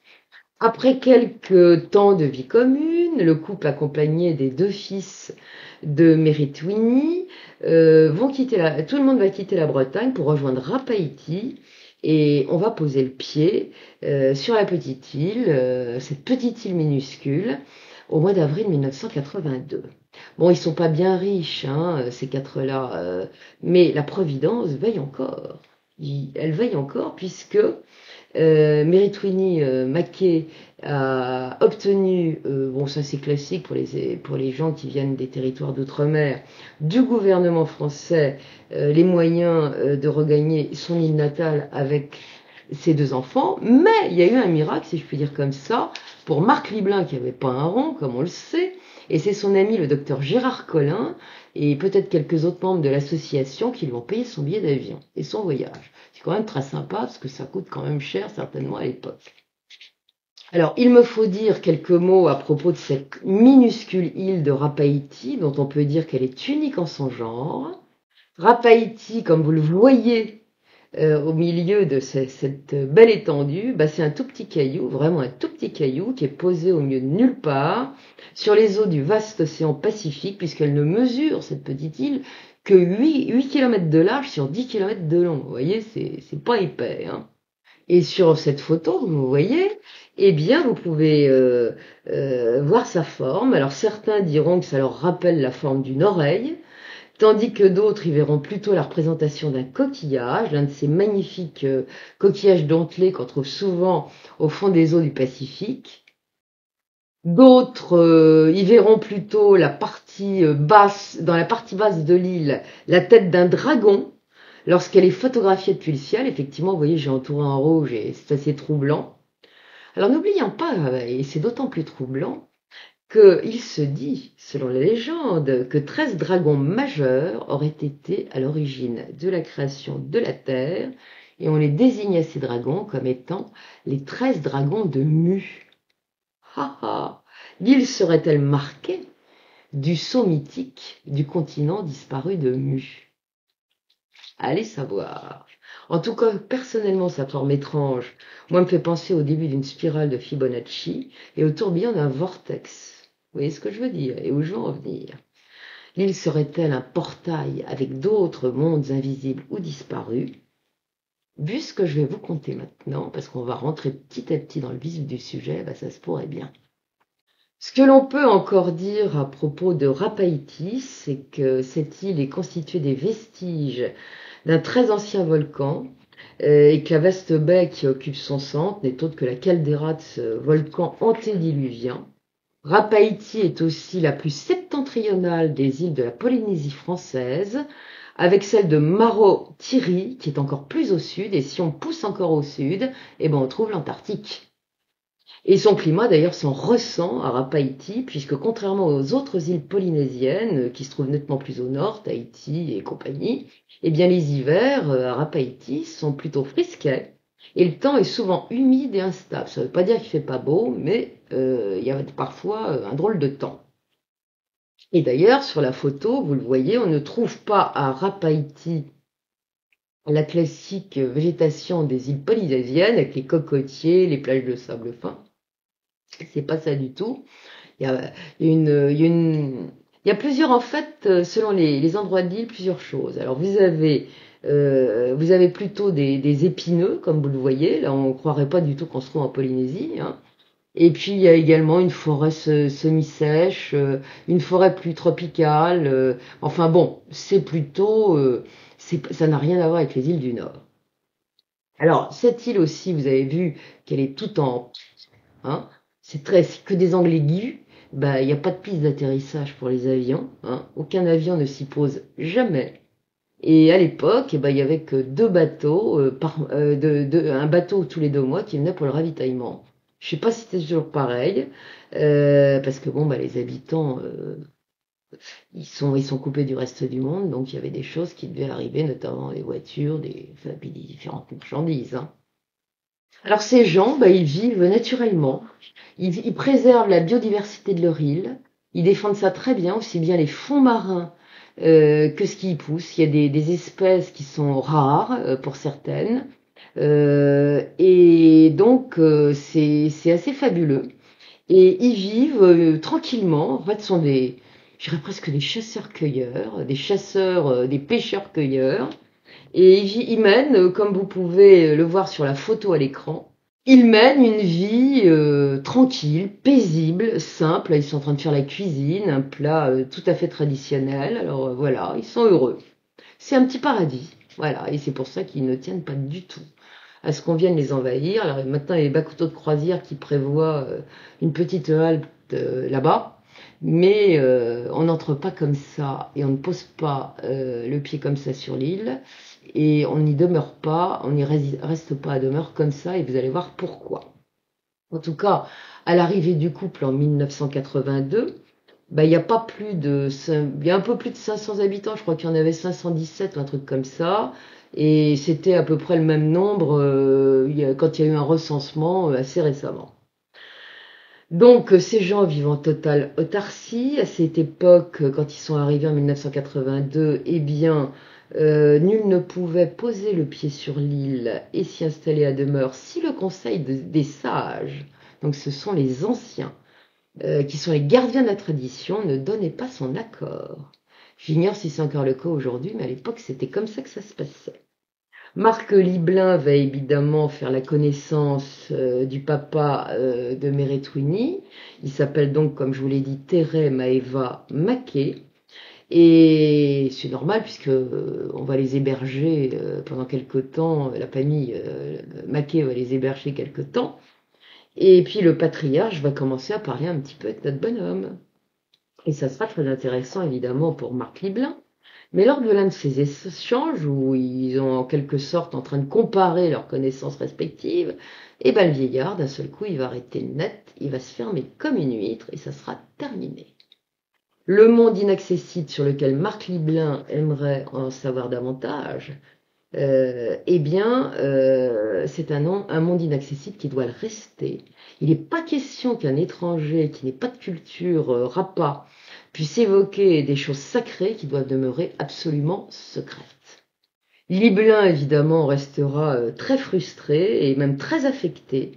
Après quelques temps de vie commune, le couple accompagné des deux fils de Mary Tweeney tout le monde va quitter la Bretagne pour rejoindre Rapaïti et on va poser le pied sur la petite île, cette petite île minuscule, au mois d'avril 1982. Bon, ils sont pas bien riches, hein, ces quatre-là, mais la Providence veille encore. Elle veille encore puisque Mary Tweeney Mackay a obtenu, bon ça c'est classique pour les gens qui viennent des territoires d'outre-mer, du gouvernement français les moyens de regagner son île natale avec ses deux enfants, mais il y a eu un miracle, si je puis dire comme ça, pour Marc Liblin qui n'avait pas un rond, comme on le sait, et c'est son ami le docteur Gérard Collin et peut-être quelques autres membres de l'association qui lui ont payé son billet d'avion et son voyage. C'est quand même très sympa parce que ça coûte quand même cher certainement à l'époque. Alors, il me faut dire quelques mots à propos de cette minuscule île de Rapaïti dont on peut dire qu'elle est unique en son genre. Rapaïti, comme vous le voyez, au milieu de cette belle étendue, c'est un tout petit caillou, vraiment un tout petit caillou qui est posé au milieu de nulle part, sur les eaux du vaste océan Pacifique, puisqu'elle ne mesure, cette petite île, que 8 km de large sur 10 km de long. Vous voyez, c'est pas épais, hein. Et sur cette photo, vous voyez, eh bien, vous pouvez voir sa forme. Alors, certains diront que ça leur rappelle la forme d'une oreille, tandis que d'autres y verront plutôt la représentation d'un coquillage, l'un de ces magnifiques coquillages dentelés qu'on trouve souvent au fond des eaux du Pacifique. D'autres y verront plutôt la partie basse, dans la partie basse de l'île, la tête d'un dragon. Lorsqu'elle est photographiée depuis le ciel, effectivement, vous voyez, j'ai entouré en rouge et c'est assez troublant. Alors n'oublions pas, et c'est d'autant plus troublant, qu'il se dit, selon la légende, que 13 dragons majeurs auraient été à l'origine de la création de la Terre, et on les désignait ces dragons comme étant les 13 dragons de Mu. Ha ha! L'île serait-elle marquée du sceau mythique du continent disparu de Mu? Allez savoir. En tout cas, personnellement, sa forme étrange, moi, me fait penser au début d'une spirale de Fibonacci et au tourbillon d'un vortex. Vous voyez ce que je veux dire et où je veux en venir. L'île serait-elle un portail avec d'autres mondes invisibles ou disparus? Vu ce que je vais vous conter maintenant, parce qu'on va rentrer petit à petit dans le vif du sujet, bah ça se pourrait bien. Ce que l'on peut encore dire à propos de Rapaïti, c'est que cette île est constituée des vestiges d'un très ancien volcan et que la vaste baie qui occupe son centre n'est autre que la caldeira de ce volcan antédiluvien. Rapaïti est aussi la plus septentrionale des îles de la Polynésie française, avec celle de Maro-Thiri qui est encore plus au sud, et si on pousse encore au sud, eh ben on trouve l'Antarctique. Et son climat d'ailleurs s'en ressent à Rapaïti, puisque contrairement aux autres îles polynésiennes, qui se trouvent nettement plus au nord, Tahiti et compagnie, eh bien les hivers à Rapaïti sont plutôt frisquets, et le temps est souvent humide et instable. Ça ne veut pas dire qu'il fait pas beau, mais il y a parfois un drôle de temps. Et d'ailleurs, sur la photo, vous le voyez, on ne trouve pas à Rapaïti la classique végétation des îles polynésiennes, avec les cocotiers, les plages de sable fin. C'est pas ça du tout. Il y a, il y a plusieurs, en fait, selon les endroits de l'île, plusieurs choses. Alors, vous avez plutôt des épineux, comme vous le voyez. Là, on ne croirait pas du tout qu'on se trouve en Polynésie, hein. Et puis, il y a également une forêt semi-sèche, une forêt plus tropicale. Enfin bon, c'est plutôt, ça n'a rien à voir avec les îles du Nord. Alors, cette île aussi, vous avez vu qu'elle est toute en, hein, c'est que des angles aigus. Bah, il n'y a pas de piste d'atterrissage pour les avions, hein. Aucun avion ne s'y pose jamais. Et à l'époque, eh ben, il y avait que deux bateaux, un bateau tous les 2 mois qui venait pour le ravitaillement. Je sais pas si c'était toujours pareil, parce que bon, bah, les habitants, ils sont coupés du reste du monde, donc il y avait des choses qui devaient arriver, notamment les voitures, enfin, puis des différentes marchandises, hein. Alors ces gens, bah, ils vivent naturellement, ils préservent la biodiversité de leur île, ils défendent ça très bien, aussi bien les fonds marins que ce qui y pousse. Il y a des espèces qui sont rares pour certaines, et donc c'est assez fabuleux. Et ils vivent tranquillement. En fait, ce sont je dirais presque des chasseurs-cueilleurs, des chasseurs, des pêcheurs-cueilleurs. Et ils mènent, comme vous pouvez le voir sur la photo à l'écran, ils mènent une vie tranquille, paisible, simple. Ils sont en train de faire la cuisine, un plat tout à fait traditionnel. Alors voilà, ils sont heureux. C'est un petit paradis. Voilà, et c'est pour ça qu'ils ne tiennent pas du tout à ce qu'on vienne les envahir. Alors maintenant, il y a les bateaux de croisière qui prévoient une petite halte là-bas. Mais on n'entre pas comme ça et on ne pose pas le pied comme ça sur l'île et on n'y demeure pas, on n'y reste pas à demeure comme ça et vous allez voir pourquoi. En tout cas, à l'arrivée du couple en 1982, bah, il y a pas plus de, il y a un peu plus de 500 habitants, je crois qu'il y en avait 517 ou un truc comme ça, et c'était à peu près le même nombre quand il y a eu un recensement assez récemment. Donc, ces gens vivent en totale autarcie. À cette époque, quand ils sont arrivés en 1982, eh bien, nul ne pouvait poser le pied sur l'île et s'y installer à demeure si le conseil des sages, donc ce sont les anciens, qui sont les gardiens de la tradition, ne donnait pas son accord. J'ignore si c'est encore le cas aujourd'hui, mais à l'époque, c'était comme ça que ça se passait. Marc Liblin va évidemment faire la connaissance du papa de Meretwini. Il s'appelle donc, comme je vous l'ai dit, Tere Maeva Mackay. Et c'est normal puisque on va les héberger pendant quelque temps. La famille Mackay va les héberger quelque temps. Et puis le patriarche va commencer à parler un petit peu avec notre bonhomme. Et ça sera très intéressant évidemment pour Marc Liblin. Mais lors de l'un de ces échanges, où ils ont en quelque sorte en train de comparer leurs connaissances respectives, et ben le vieillard, d'un seul coup, il va arrêter net, il va se fermer comme une huître, et ça sera terminé. Le monde inaccessible sur lequel Marc Liblin aimerait en savoir davantage, c'est un monde inaccessible qui doit le rester. Il n'est pas question qu'un étranger qui n'est pas de culture rapa puisse évoquer des choses sacrées qui doivent demeurer absolument secrètes. Liblin, évidemment, restera très frustré et même très affecté.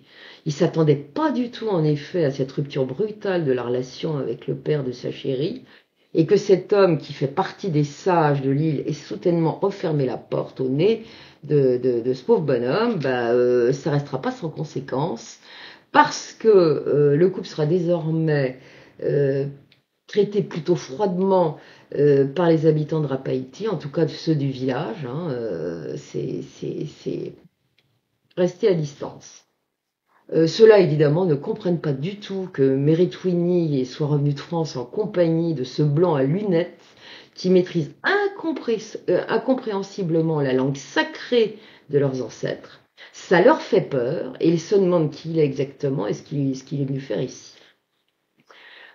Il s'attendait pas du tout, en effet, à cette rupture brutale de la relation avec le père de sa chérie. et que cet homme qui fait partie des sages de l'île ait soudainement refermé la porte au nez de ce pauvre bonhomme, ça restera pas sans conséquence, parce que le couple sera désormais traité plutôt froidement par les habitants de Rapaïti, en tout cas ceux du village, hein, c'est resté à distance. Ceux-là, évidemment, ne comprennent pas du tout que Meritwini soit revenu de France en compagnie de ce blanc à lunettes qui maîtrise incompréhensiblement la langue sacrée de leurs ancêtres. Ça leur fait peur et ils se demandent qui il est exactement et ce qu'il est venu faire ici.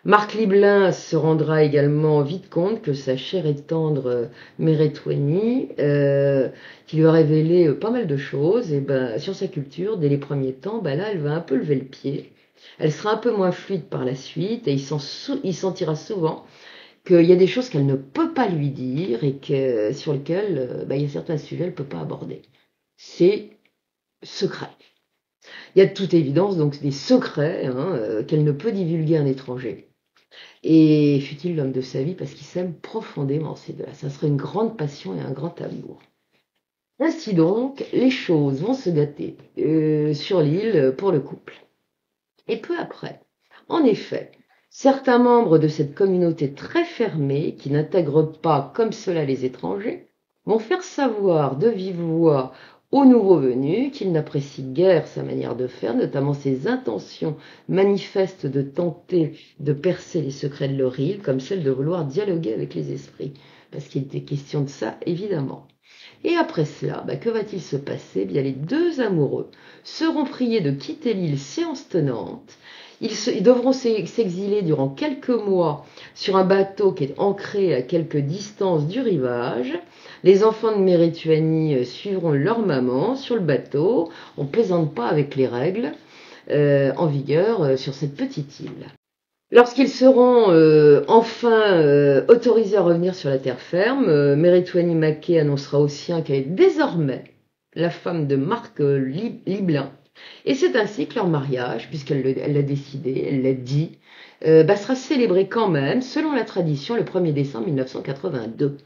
Marc Liblin se rendra également vite compte que sa chère et tendre Meretweni, qui lui a révélé pas mal de choses, et sur sa culture, dès les premiers temps, là, elle va un peu lever le pied. Elle sera un peu moins fluide par la suite, et il sentira souvent qu'il y a des choses qu'elle ne peut pas lui dire, et sur lesquelles il y a certains sujets qu'elle ne peut pas aborder. C'est secret. Il y a de toute évidence donc des secrets qu'elle ne peut divulguer à un étranger. Et fut-il l'homme de sa vie parce qu'il s'aime profondément, ces deux-là. Ça serait une grande passion et un grand amour. Ainsi donc, les choses vont se gâter sur l'île pour le couple. Et peu après, en effet, certains membres de cette communauté très fermée, qui n'intègrent pas comme cela les étrangers, vont faire savoir de vive voix aux nouveaux venus qu'ils n'apprécient guère sa manière de faire, notamment ses intentions manifestes de tenter de percer les secrets de leur île, comme celle de vouloir dialoguer avec les esprits, parce qu'il était question de ça, évidemment. Et après cela, que va-t-il se passer ? Les deux amoureux seront priés de quitter l'île séance tenante. Ils devront s'exiler durant quelques mois sur un bateau qui est ancré à quelque distance du rivage. Les enfants de Meretweni suivront leur maman sur le bateau. On ne plaisante pas avec les règles en vigueur sur cette petite île. Lorsqu'ils seront enfin autorisés à revenir sur la terre ferme, Meretweni Mackay annoncera aux siens qu'elle est désormais la femme de Marc Liblin. Et c'est ainsi que leur mariage, puisqu'elle l'a décidé, elle l'a dit, sera célébré quand même, selon la tradition, le 1er décembre 1982.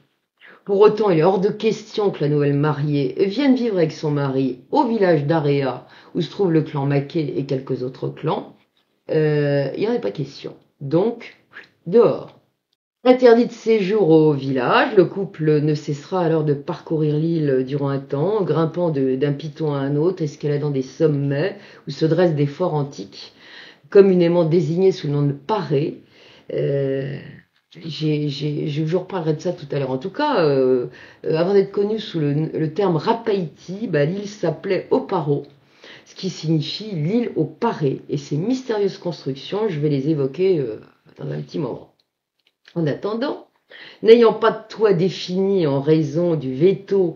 Pour autant, il est hors de question que la nouvelle mariée vienne vivre avec son mari au village d'Area, où se trouve le clan Mackay et quelques autres clans. Il n'y en a pas question. Donc, dehors. Interdit de séjour au village, le couple ne cessera alors de parcourir l'île durant un temps, grimpant d'un piton à un autre, escaladant des sommets où se dressent des forts antiques, communément désignés sous le nom de parés. Je vous reparlerai de ça tout à l'heure. En tout cas, avant d'être connue sous le terme Rapaïti, l'île s'appelait Oparo, ce qui signifie l'île aux parés. Et ces mystérieuses constructions, je vais les évoquer dans un petit moment. En attendant, n'ayant pas de toit défini en raison du veto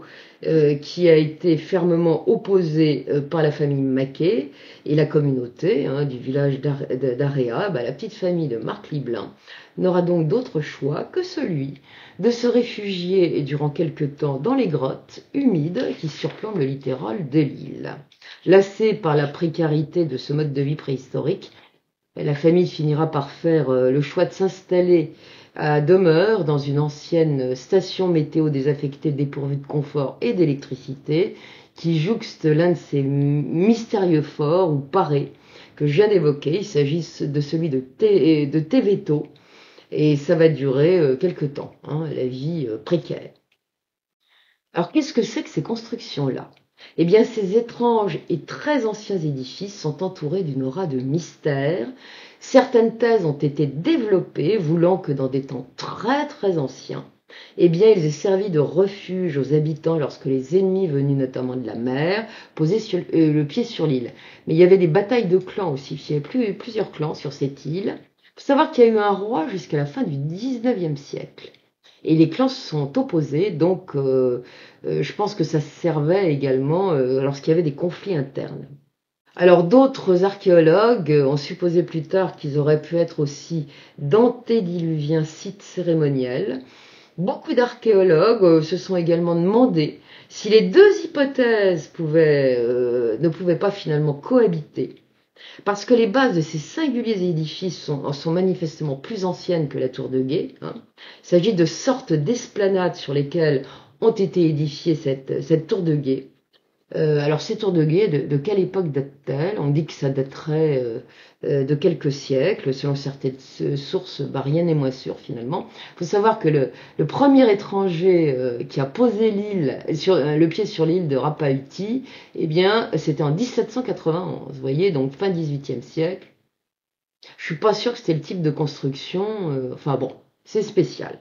qui a été fermement opposé par la famille Mackay et la communauté du village d'Area, la petite famille de Marc Liblin n'aura donc d'autre choix que celui de se réfugier durant quelque temps dans les grottes humides qui surplombent le littoral de l'île. Lassée par la précarité de ce mode de vie préhistorique, la famille finira par faire le choix de s'installer à demeure dans une ancienne station météo désaffectée dépourvue de confort et d'électricité qui jouxte l'un de ces mystérieux forts ou parés que je viens d'évoquer. Il s'agit de celui de Teveto et ça va durer quelque temps, la vie précaire. Alors qu'est-ce que c'est que ces constructions-là ? Eh bien, ces étranges et très anciens édifices sont entourés d'une aura de mystère. Certaines thèses ont été développées, voulant que dans des temps très très anciens, ils aient servi de refuge aux habitants lorsque les ennemis venus notamment de la mer posaient le pied sur l'île. Mais il y avait des batailles de clans aussi, il y avait plusieurs clans sur cette île. Il faut savoir qu'il y a eu un roi jusqu'à la fin du 19e siècle. Et les clans se sont opposés, donc je pense que ça servait également lorsqu'il y avait des conflits internes. Alors d'autres archéologues ont supposé plus tard qu'ils auraient pu être aussi d'antédiluviens sites cérémoniels. Beaucoup d'archéologues se sont également demandé si les deux hypothèses ne pouvaient pas finalement cohabiter. parce que les bases de ces singuliers édifices sont manifestement plus anciennes que la tour de Gué. Hein. Il s'agit de sortes d'esplanades sur lesquelles ont été édifiées cette tour de Gué. Alors ces tours de guet, de quelle époque date-t-elle? On dit que ça daterait de quelques siècles, selon certaines sources, bah, rien n'est moins sûr finalement. Il faut savoir que le premier étranger qui a posé le pied sur l'île de Rapa-Uti, eh bien c'était en 1791, vous voyez, donc fin 18e siècle. Je suis pas sûre que c'était le type de construction, enfin bon, c'est spécial.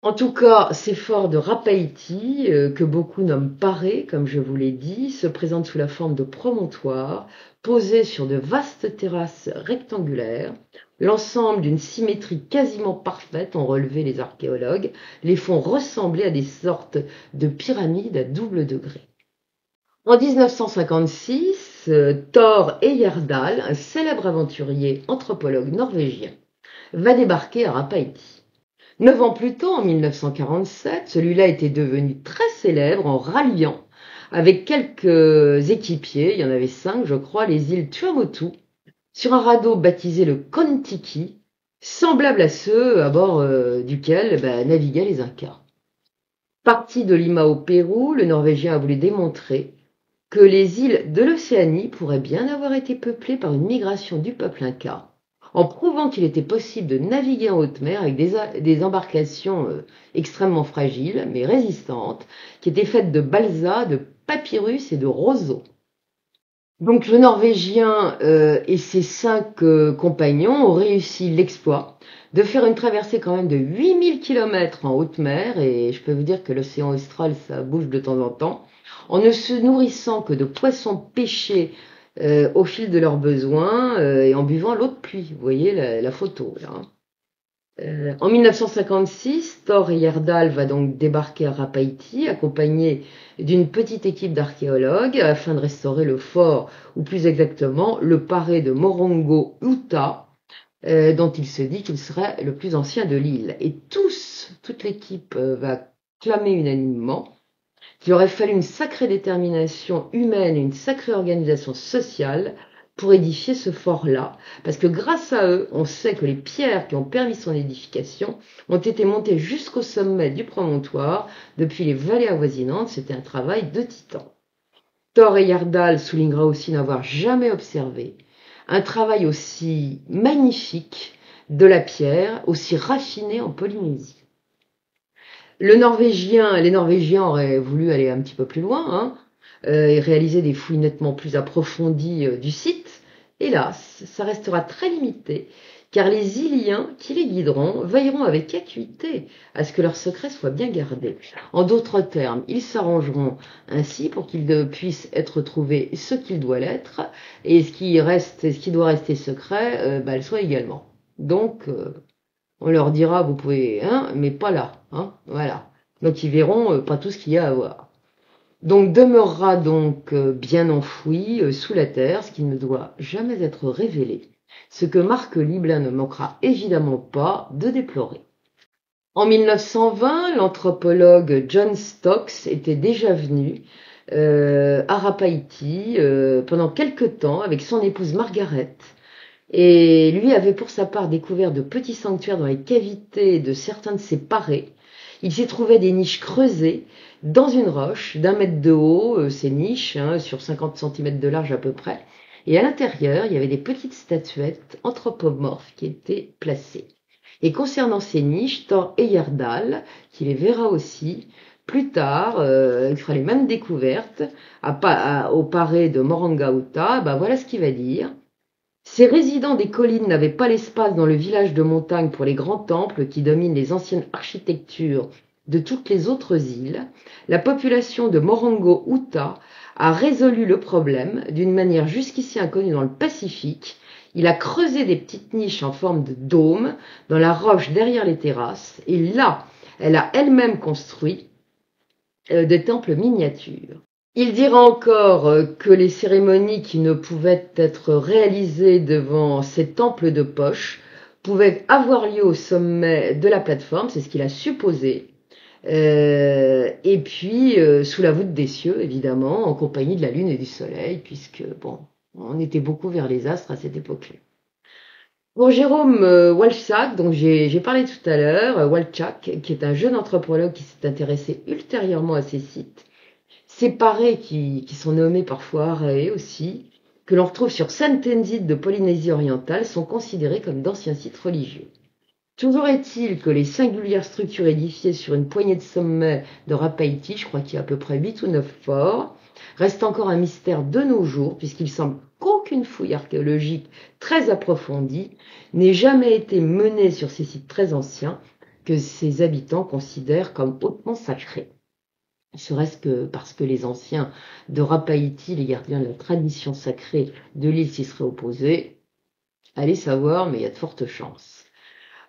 En tout cas, ces forts de Rapaïti, que beaucoup nomment parés, comme je vous l'ai dit, se présentent sous la forme de promontoires posés sur de vastes terrasses rectangulaires. L'ensemble d'une symétrie quasiment parfaite, ont relevé les archéologues, les font ressembler à des sortes de pyramides à double degré. En 1956, Thor Heyerdahl, un célèbre aventurier anthropologue norvégien, va débarquer à Rapaïti. 9 ans plus tôt, en 1947, celui-là était devenu très célèbre en ralliant, avec quelques équipiers, il y en avait 5 je crois, les îles Tuamotu, sur un radeau baptisé le Kon-Tiki, semblable à ceux à bord duquel naviguaient les Incas. Parti de Lima au Pérou, le Norvégien a voulu démontrer que les îles de l'Océanie pourraient bien avoir été peuplées par une migration du peuple Inca, en prouvant qu'il était possible de naviguer en haute mer avec des embarcations extrêmement fragiles, mais résistantes, qui étaient faites de balsa, de papyrus et de roseaux. Donc le Norvégien et ses 5 compagnons ont réussi l'exploit de faire une traversée quand même de 8000 km en haute mer, et je peux vous dire que l'océan austral, ça bouge de temps en temps, en ne se nourrissant que de poissons pêchés au fil de leurs besoins et en buvant l'eau de pluie. Vous voyez la photo là. En 1956, Thor Heyerdahl va donc débarquer à Rapaïti, accompagné d'une petite équipe d'archéologues, afin de restaurer le fort, ou plus exactement le paré de Morongo Uta, dont il se dit qu'il serait le plus ancien de l'île. Et toute l'équipe va clamer unanimement qu'il aurait fallu une sacrée détermination humaine et une sacrée organisation sociale pour édifier ce fort-là, parce que grâce à eux, on sait que les pierres qui ont permis son édification ont été montées jusqu'au sommet du promontoire, depuis les vallées avoisinantes. C'était un travail de titan. Thor Heyerdahl soulignera aussi n'avoir jamais observé un travail aussi magnifique de la pierre, aussi raffiné en Polynésie. Les Norvégiens auraient voulu aller un petit peu plus loin, hein, et réaliser des fouilles nettement plus approfondies du site. Hélas, ça restera très limité, car les Iliens qui les guideront veilleront avec acuité à ce que leurs secrets soient bien gardés. En d'autres termes, ils s'arrangeront ainsi pour qu'il puisse être trouvé ce qu'il doit l'être, et ce qui doit rester secret, le soit également. Donc, on leur dira, vous pouvez, hein, mais pas là, hein, voilà. Donc ils verront pas tout ce qu'il y a à voir. Donc demeurera donc bien enfoui sous la terre, ce qui ne doit jamais être révélé, ce que Marc Liblin ne manquera évidemment pas de déplorer. En 1920, l'anthropologue John Stokes était déjà venu à Rapaïti pendant quelque temps avec son épouse Margaret, et lui avait pour sa part découvert de petits sanctuaires dans les cavités de certains de ses parés. Il s'y trouvait des niches creusées dans une roche d'1 mètre de haut, ces niches, hein, sur 50 cm de large à peu près, et à l'intérieur, il y avait des petites statuettes anthropomorphes qui étaient placées. Et concernant ces niches, Thor Heyerdahl, qui les verra aussi plus tard, il fera les mêmes découvertes au paré de Morangauta, voilà ce qu'il va dire. Ces résidents des collines n'avaient pas l'espace dans le village de montagne pour les grands temples qui dominent les anciennes architectures de toutes les autres îles. La population de Morongo Uta a résolu le problème d'une manière jusqu'ici inconnue dans le Pacifique. Il a creusé des petites niches en forme de dôme dans la roche derrière les terrasses, et là, elle a elle-même construit des temples miniatures. Il dira encore que les cérémonies qui ne pouvaient être réalisées devant ces temples de poche pouvaient avoir lieu au sommet de la plateforme, c'est ce qu'il a supposé, et puis sous la voûte des cieux, évidemment, en compagnie de la lune et du soleil, puisque, bon, On était beaucoup vers les astres à cette époque-là. Pour Jérôme Walczak, dont j'ai parlé tout à l'heure, Walczak, qui est un jeune anthropologue qui s'est intéressé ultérieurement à ces sites, ces parés qui sont nommés parfois arae aussi, que l'on retrouve sur Saint-Tenzit de Polynésie orientale, sont considérés comme d'anciens sites religieux. Toujours est-il que les singulières structures édifiées sur une poignée de sommets de Rapaïti, je crois qu'il y a à peu près 8 ou 9 forts, restent encore un mystère de nos jours, puisqu'il semble qu'aucune fouille archéologique très approfondie n'ait jamais été menée sur ces sites très anciens que ses habitants considèrent comme hautement sacrés. Serait-ce que parce que les anciens de Rapaïti, les gardiens de la tradition sacrée de l'île, s'y seraient opposés? Allez savoir, mais il y a de fortes chances.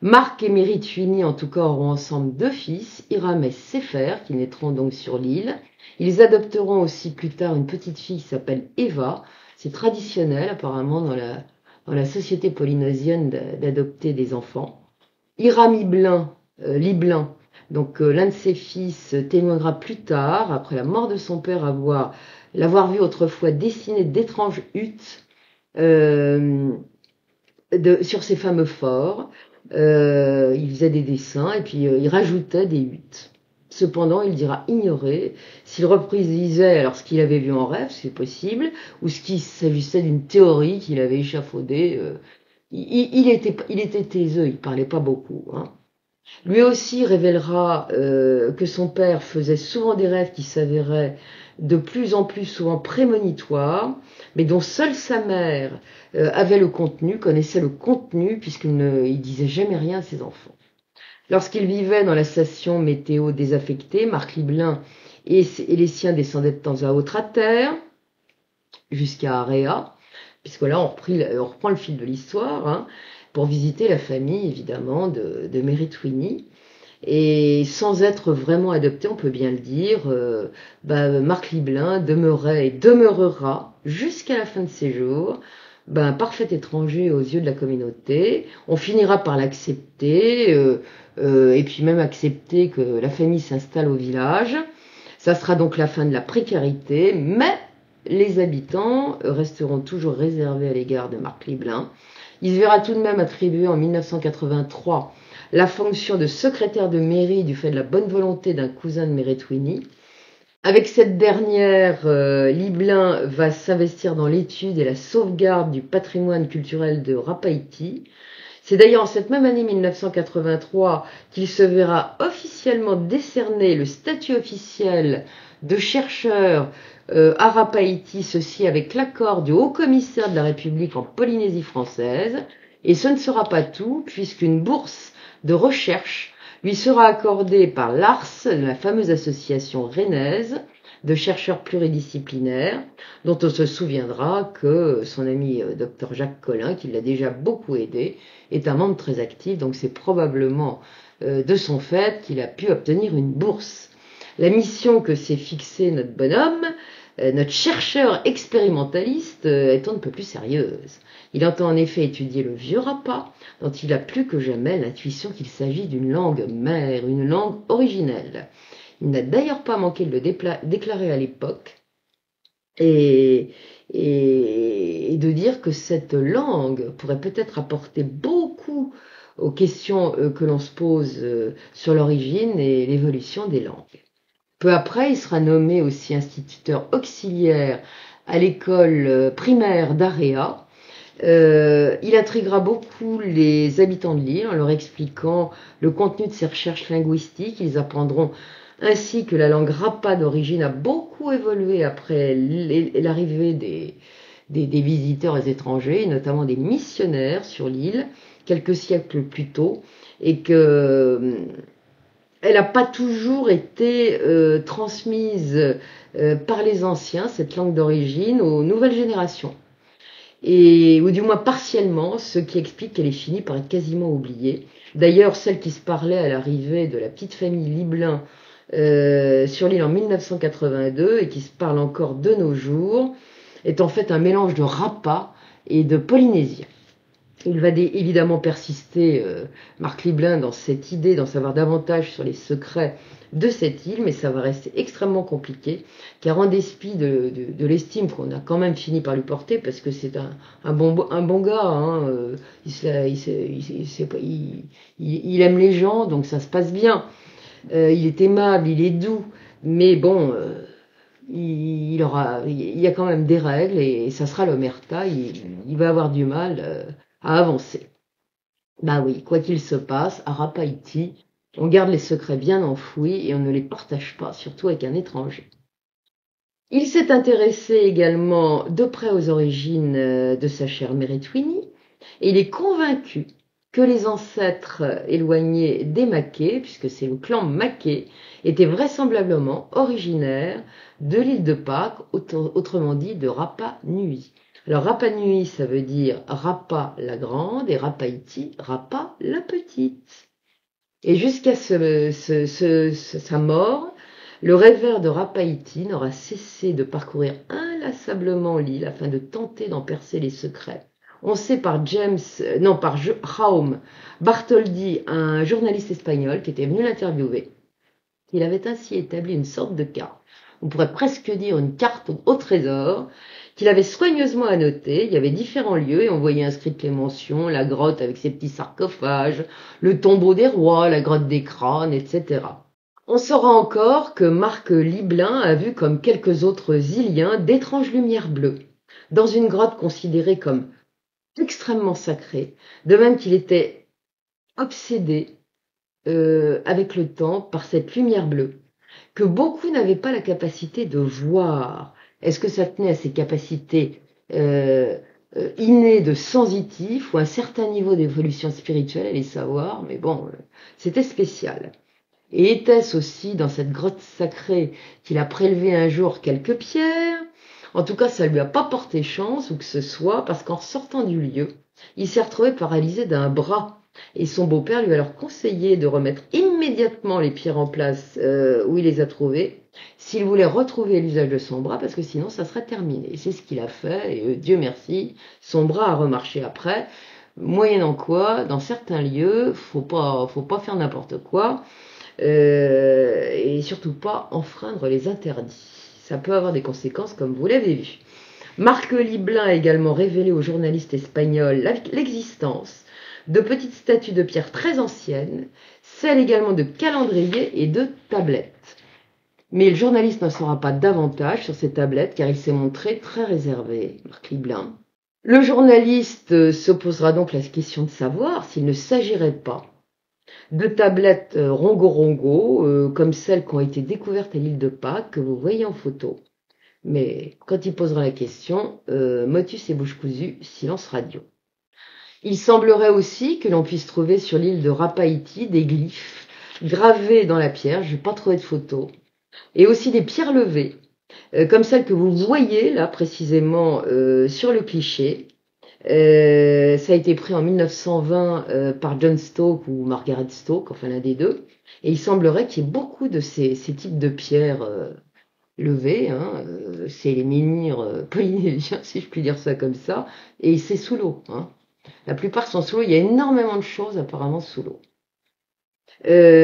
Marc et Méritwini, en tout cas, auront ensemble 2 fils, Hiram et Sefer, qui naîtront donc sur l'île. Ils adopteront aussi plus tard une petite fille qui s'appelle Eva. C'est traditionnel, apparemment, dans la société polynésienne d'adopter des enfants. Hiram Liblin, donc l'un de ses fils, témoignera plus tard, après la mort de son père, l'avoir vu autrefois dessiner d'étranges huttes sur ces fameux forts. Il faisait des dessins et puis il rajoutait des huttes. Cependant, il dira ignorer s'il reprisait alors ce qu'il avait vu en rêve, c'est possible, ou ce qu'il s'agissait d'une théorie qu'il avait échafaudée. Il était taiseux, il parlait pas beaucoup. Hein. Lui aussi révélera que son père faisait souvent des rêves qui s'avéraient de plus en plus souvent prémonitoires, mais dont seule sa mère avait le contenu, connaissait le contenu, puisqu'il ne disait jamais rien à ses enfants. Lorsqu'il vivait dans la station météo désaffectée, Marc Liblin et les siens descendaient de temps à autre à terre, jusqu'à Area, puisque là on reprend le fil de l'histoire, hein, pour visiter la famille évidemment de Méritwini. Et sans être vraiment adopté, on peut bien le dire, Marc Liblin demeurait et demeurera jusqu'à la fin de ses jours un parfait étranger aux yeux de la communauté. On finira par l'accepter et puis même accepter que la famille s'installe au village. Ça sera donc la fin de la précarité, mais les habitants resteront toujours réservés à l'égard de Marc Liblin. Il se verra tout de même attribuer en 1983 la fonction de secrétaire de mairie du fait de la bonne volonté d'un cousin de Méritwini. Avec cette dernière, Liblin va s'investir dans l'étude et la sauvegarde du patrimoine culturel de Rapaïti. C'est d'ailleurs en cette même année 1983 qu'il se verra officiellement décerner le statut officiel de chercheur à Rapaïti, ceci avec l'accord du haut-commissaire de la République en Polynésie française. Et ce ne sera pas tout, puisqu'une bourse de recherche lui sera accordée par l'ARS, la fameuse association rennaise de chercheurs pluridisciplinaires, dont on se souviendra que son ami Dr Jacques Collin, qui l'a déjà beaucoup aidé, est un membre très actif, donc c'est probablement de son fait qu'il a pu obtenir une bourse. La mission que s'est fixée notre bonhomme, notre chercheur expérimentaliste, est on ne peut plus sérieuse. Il entend en effet étudier le vieux Rapa, dont il a plus que jamais l'intuition qu'il s'agit d'une langue mère, une langue originelle. Il n'a d'ailleurs pas manqué de le déclarer à l'époque et de dire que cette langue pourrait peut-être apporter beaucoup aux questions que l'on se pose sur l'origine et l'évolution des langues. Peu après, il sera nommé aussi instituteur auxiliaire à l'école primaire d'Area. Il intriguera beaucoup les habitants de l'île en leur expliquant le contenu de ses recherches linguistiques. Ils apprendront ainsi que la langue Rapa d'origine a beaucoup évolué après l'arrivée des visiteurs étrangers, notamment des missionnaires sur l'île, quelques siècles plus tôt, et que elle n'a pas toujours été transmise par les anciens, cette langue d'origine, aux nouvelles générations. Ou du moins partiellement, ce qui explique qu'elle est finie par être quasiment oubliée. D'ailleurs, celle qui se parlait à l'arrivée de la petite famille Liblin sur l'île en 1982 et qui se parle encore de nos jours, est en fait un mélange de Rapa et de polynésien. Il va évidemment persister, Marc Liblin, dans cette idée d'en savoir davantage sur les secrets de cette île, mais ça va rester extrêmement compliqué, car en dépit de l'estime qu'on a quand même fini par lui porter, parce que c'est un bon gars, hein, il aime les gens, donc ça se passe bien. Il est aimable, il est doux, mais bon, il y a quand même des règles et ça sera l'omerta, il va avoir du mal à avancer. Bah oui, quoi qu'il se passe, à Rapaïti, on garde les secrets bien enfouis et on ne les partage pas, surtout avec un étranger. Il s'est intéressé également de près aux origines de sa chère Meretwini et il est convaincu que les ancêtres éloignés des Maquets, puisque c'est le clan Maquet, étaient vraisemblablement originaires de l'île de Pâques, autrement dit de Rapa Nui. Alors Rapa Nui, ça veut dire Rapa la grande et Rapaïti, Rapa la petite. Et jusqu'à sa mort, le rêveur de Rapaïti n'aura cessé de parcourir inlassablement l'île afin de tenter d'en percer les secrets. On sait par Jaume Bartholdi, un journaliste espagnol qui était venu l'interviewer, qu'il avait ainsi établi une sorte de carte. On pourrait presque dire une carte au trésor, qu'il avait soigneusement annotée. Il y avait différents lieux et on voyait inscrites les mentions, la grotte avec ses petits sarcophages, le tombeau des rois, la grotte des crânes, etc. On saura encore que Marc Liblin a vu, comme quelques autres Iliens, d'étranges lumières bleues, dans une grotte considérée comme extrêmement sacrée, de même qu'il était obsédé avec le temps par cette lumière bleue, que beaucoup n'avaient pas la capacité de voir. Est-ce que ça tenait à ses capacités innées de sensitif ou un certain niveau d'évolution spirituelle, allez savoir, mais bon, c'était spécial. Et était-ce aussi dans cette grotte sacrée qu'il a prélevé un jour quelques pierres? En tout cas, ça lui a pas porté chance ou que ce soit, parce qu'en sortant du lieu, il s'est retrouvé paralysé d'un bras. Et son beau-père lui a alors conseillé de remettre immédiatement les pierres en place où il les a trouvées, s'il voulait retrouver l'usage de son bras, parce que sinon ça serait terminé. Et c'est ce qu'il a fait, et Dieu merci, son bras a remarché après, moyennant quoi, dans certains lieux, faut pas faire n'importe quoi, et surtout pas enfreindre les interdits. Ça peut avoir des conséquences comme vous l'avez vu. Marc Liblin a également révélé aux journalistes espagnols l'existence de petites statues de pierre très anciennes, celles également de calendriers et de tablettes. Mais le journaliste n'en saura pas davantage sur ces tablettes car il s'est montré très réservé, Marc Liblin. Le journaliste se posera donc la question de savoir s'il ne s'agirait pas de tablettes rongo-rongo, comme celles qui ont été découvertes à l'île de Pâques, que vous voyez en photo. Mais quand il posera la question, motus et bouche cousue, silence radio. Il semblerait aussi que l'on puisse trouver sur l'île de Rapaïti des glyphes gravés dans la pierre, je n'ai pas trouvé de photos, et aussi des pierres levées, comme celles que vous voyez là précisément sur le cliché. Ça a été pris en 1920 par John Stoke ou Margaret Stoke, enfin l'un des deux, et il semblerait qu'il y ait beaucoup de ces types de pierres levées, hein, c'est les menhirs polynésiens, si je puis dire ça comme ça, et c'est sous l'eau. Hein. La plupart sont sous l'eau, il y a énormément de choses apparemment sous l'eau.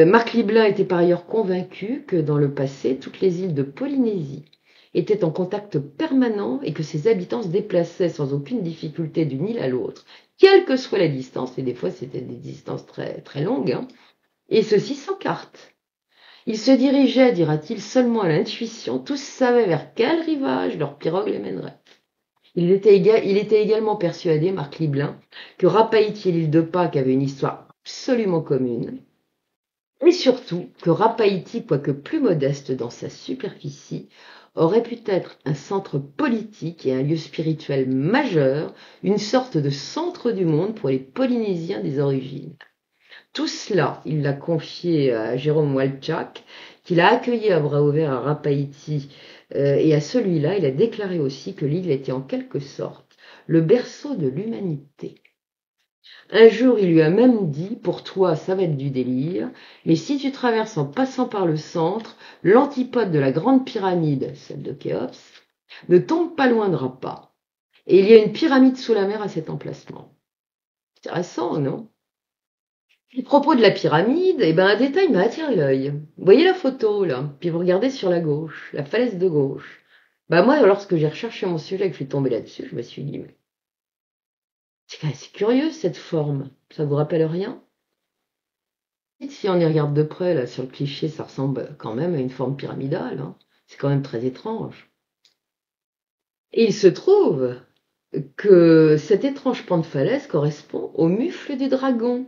Marc Liblin était par ailleurs convaincu que dans le passé, toutes les îles de Polynésie étaient en contact permanent et que ses habitants se déplaçaient sans aucune difficulté d'une île à l'autre, quelle que soit la distance, et des fois c'était des distances très, très longues, hein, et ceci sans carte. Ils se dirigeaient, dira-t-il, seulement à l'intuition, tous savaient vers quel rivage leur pirogue les mènerait. Il était également persuadé, Marc Liblin, que Rapaïti et l'île de Pâques avaient une histoire absolument commune, et surtout que Rapaïti, quoique plus modeste dans sa superficie, aurait pu être un centre politique et un lieu spirituel majeur, une sorte de centre du monde pour les Polynésiens des origines. Tout cela, il l'a confié à Jérôme Walchak, qu'il a accueilli à bras ouverts à Rapaïti, et à celui-là, il a déclaré aussi que l'île était en quelque sorte le berceau de l'humanité. Un jour, il lui a même dit, pour toi, ça va être du délire, mais si tu traverses en passant par le centre, l'antipode de la grande pyramide, celle de Khéops, ne tombe pas loin de Rapa. Et il y a une pyramide sous la mer à cet emplacement. Intéressant, non? À propos de la pyramide, eh ben, un détail m'a attiré l'œil. Vous voyez la photo, là, puis vous regardez sur la gauche, la falaise de gauche. Bah moi, lorsque j'ai recherché mon sujet et que je suis tombé là-dessus, je me suis dit, mais c'est curieux cette forme. Ça vous rappelle rien? Si on y regarde de près, là, sur le cliché, ça ressemble quand même à une forme pyramidale, hein. C'est quand même très étrange. Et il se trouve que cet étrange pan de falaise correspond au mufle du dragon.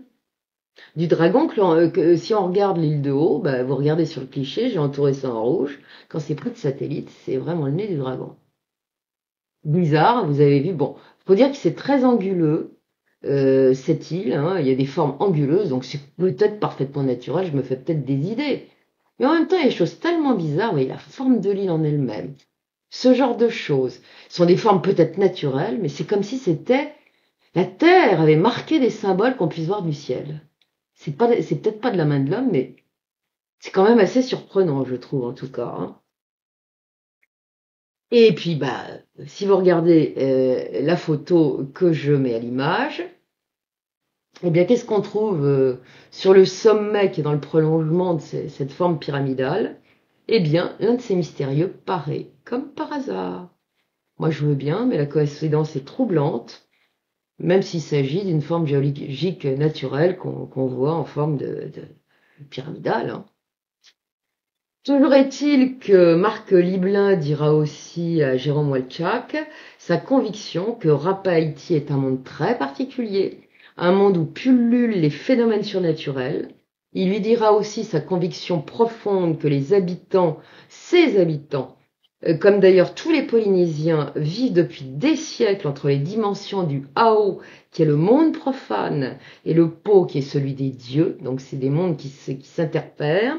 Du dragon que si on regarde l'île de haut, bah, vous regardez sur le cliché, j'ai entouré ça en rouge. Quand c'est pris de satellite, c'est vraiment le nez du dragon. Bizarre, vous avez vu. Bon, faut dire que c'est très anguleux, cette île, hein. Il y a des formes anguleuses, donc c'est peut-être parfaitement naturel. Je me fais peut-être des idées. Mais en même temps, il y a des choses tellement bizarres. Vous voyez, la forme de l'île en elle-même. Ce genre de choses sont des formes peut-être naturelles, mais c'est comme si c'était la Terre avait marqué des symboles qu'on puisse voir du ciel. C'est peut-être pas de la main de l'homme, mais c'est quand même assez surprenant, je trouve, en tout cas, hein. Et puis, bah, si vous regardez la photo que je mets à l'image, eh bien, qu'est-ce qu'on trouve sur le sommet qui est dans le prolongement de cette forme pyramidale? Eh bien, l'un de ces mystérieux paraît, comme par hasard. Moi, je veux bien, mais la coïncidence est troublante, même s'il s'agit d'une forme géologique naturelle qu'on voit en forme de pyramidale, hein. Toujours est-il que Marc Liblin dira aussi à Jérôme Walczak sa conviction que Rapa-Haïti est un monde très particulier, un monde où pullulent les phénomènes surnaturels. Il lui dira aussi sa conviction profonde que les habitants, ses habitants, comme d'ailleurs tous les Polynésiens, vivent depuis des siècles entre les dimensions du Ao, qui est le monde profane, et le Po, qui est celui des dieux. Donc c'est des mondes qui s'interpèrent.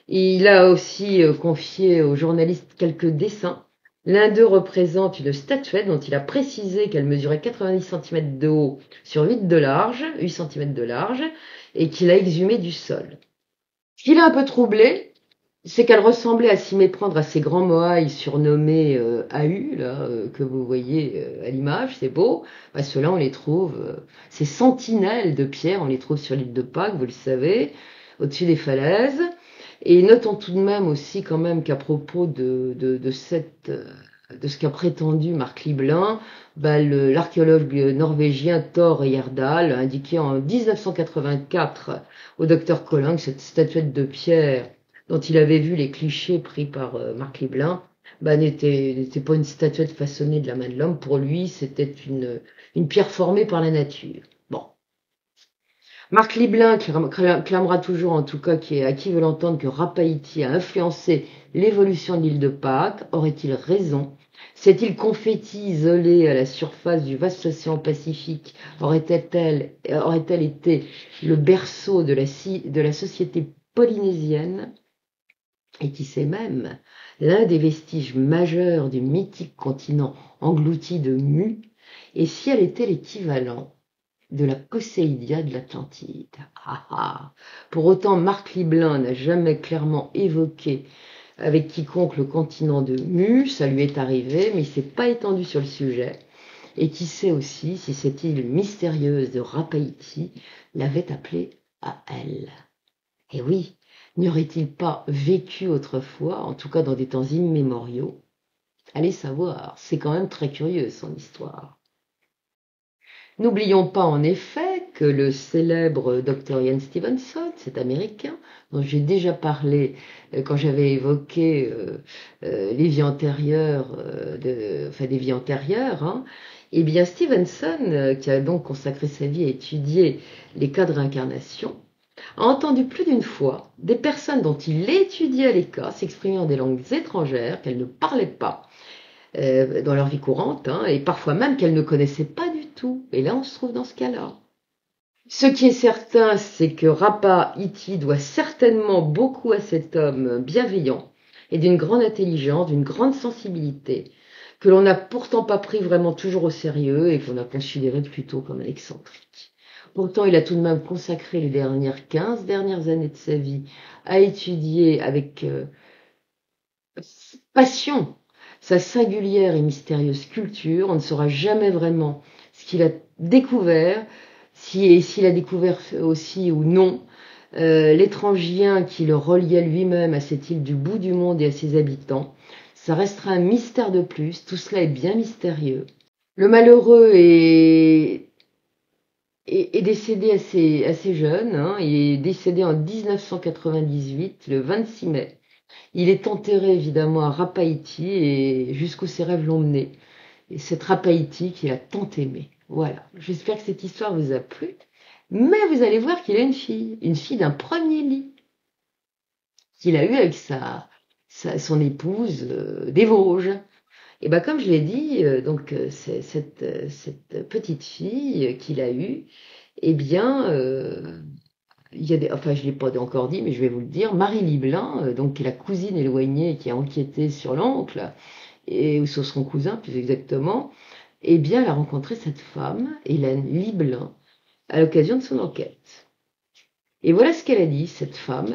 Il a aussi confié aux journalistes quelques dessins. L'un d'eux représente une statuette dont il a précisé qu'elle mesurait 90 cm de haut sur 8 cm de large, et qu'il a exhumée du sol. Ce qui l'a un peu troublé, c'est qu'elle ressemblait à s'y méprendre à ces grands moaïs surnommés Ahu, là, que vous voyez à l'image, c'est beau. Bah, ceux-là, on les trouve, ces sentinelles de pierre, on les trouve sur l'île de Pâques, vous le savez, au-dessus des falaises. Et notons tout de même aussi quand même qu'à propos de ce qu'a prétendu Marc Liblin, bah, l'archéologue norvégien Thor Heyerdahl a indiqué en 1984 au docteur Collin que cette statuette de pierre dont il avait vu les clichés pris par Marc Liblin, bah, n'était pas une statuette façonnée de la main de l'homme. Pour lui, c'était une pierre formée par la nature. Bon. Marc Liblin clamera toujours, en tout cas, à qui veut l'entendre, que Rapa-Haïti a influencé l'évolution de l'île de Pâques. Aurait-il raison? Cette île confetti isolée à la surface du vaste océan Pacifique aurait-elle été le berceau de la société polynésienne? Et qui sait même l'un des vestiges majeurs du mythique continent englouti de Mu? Et si elle était l'équivalent de la Poséidia de l'Atlantide? Ah ah. Pour autant, Marc Liblin n'a jamais clairement évoqué avec quiconque le continent de Mu. Ça lui est arrivé, mais il s'est pas étendu sur le sujet. Et qui sait aussi si cette île mystérieuse de Rapa-Haïti l'avait appelée à elle. Et oui, n'y aurait-il pas vécu autrefois, en tout cas dans des temps immémoriaux? Allez savoir, c'est quand même très curieux son histoire. N'oublions pas en effet que le célèbre Dr. Ian Stevenson, cet Américain, dont j'ai déjà parlé quand j'avais évoqué les vies antérieures, enfin des vies antérieures, hein, eh bien Stevenson, qui a donc consacré sa vie à étudier les cas de réincarnation, a entendu plus d'une fois des personnes dont il étudiait les cas s'exprimer en des langues étrangères qu'elles ne parlaient pas dans leur vie courante, hein, et parfois même qu'elles ne connaissaient pas du tout. Et là, on se trouve dans ce cas-là. Ce qui est certain, c'est que Rapa-Iti doit certainement beaucoup à cet homme bienveillant et d'une grande intelligence, d'une grande sensibilité, que l'on n'a pourtant pas pris vraiment toujours au sérieux et qu'on a considéré plutôt comme un excentrique. Pourtant, il a tout de même consacré les 15 dernières années de sa vie à étudier avec passion sa singulière et mystérieuse culture. On ne saura jamais vraiment ce qu'il a découvert, s'il a découvert aussi ou non l'étrange lien qui le reliait lui-même à cette île du bout du monde et à ses habitants. Ça restera un mystère de plus, tout cela est bien mystérieux. Le malheureux est décédé assez jeune, hein. Il est décédé en 1998, le 26 mai. Il est enterré évidemment à Rapaïti et jusqu'où ses rêves l'ont mené. Et cette Rapaïti qu'il a tant aimé. Voilà, j'espère que cette histoire vous a plu. Mais vous allez voir qu'il a une fille d'un premier lit, qu'il a eu avec son épouse des Vosges. Et ben comme je l'ai dit, c'est cette petite fille qu'il a eue, eh bien, il y a enfin je l'ai pas encore dit, mais je vais vous le dire, Marie Liblin, donc qui est la cousine éloignée qui a enquêté sur l'oncle ou sur son cousin plus exactement, eh bien elle a rencontré cette femme, Hélène Liblin, à l'occasion de son enquête. Et voilà ce qu'elle a dit, cette femme,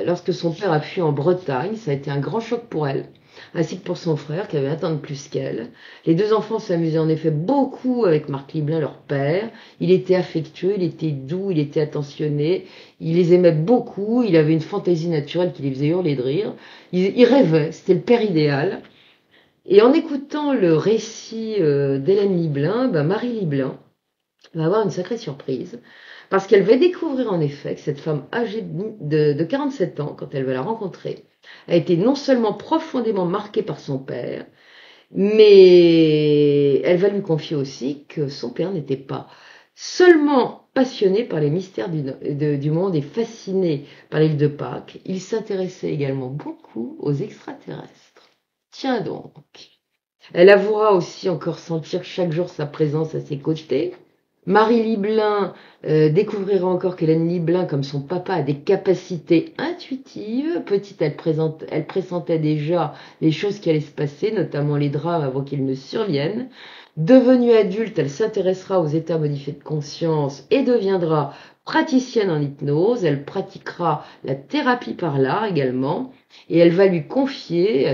lorsque son père a fui en Bretagne. Ça a été un grand choc pour elle, ainsi que pour son frère, qui avait un temps de plus qu'elle. Les deux enfants s'amusaient en effet beaucoup avec Marc Liblin, leur père. Il était affectueux, il était doux, il était attentionné, il les aimait beaucoup, il avait une fantaisie naturelle qui les faisait hurler de rire. Il rêvait, c'était le père idéal. Et en écoutant le récit d'Hélène Liblin, Marie Liblin va avoir une sacrée surprise, parce qu'elle va découvrir en effet que cette femme âgée de 47 ans, quand elle va la rencontrer, a été non seulement profondément marquée par son père, mais elle va lui confier aussi que son père n'était pas seulement passionné par les mystères du monde et fasciné par l'île de Pâques, il s'intéressait également beaucoup aux extraterrestres. Tiens donc. Elle avouera aussi encore sentir chaque jour sa présence à ses côtés. Marie Liblin découvrira encore qu'Hélène Liblin, comme son papa, a des capacités intuitives. Petite, elle pressentait déjà les choses qui allaient se passer, notamment les drames avant qu'ils ne surviennent. Devenue adulte, elle s'intéressera aux états modifiés de conscience et deviendra praticienne en hypnose. Elle pratiquera la thérapie par l'art également. Et elle va lui confier,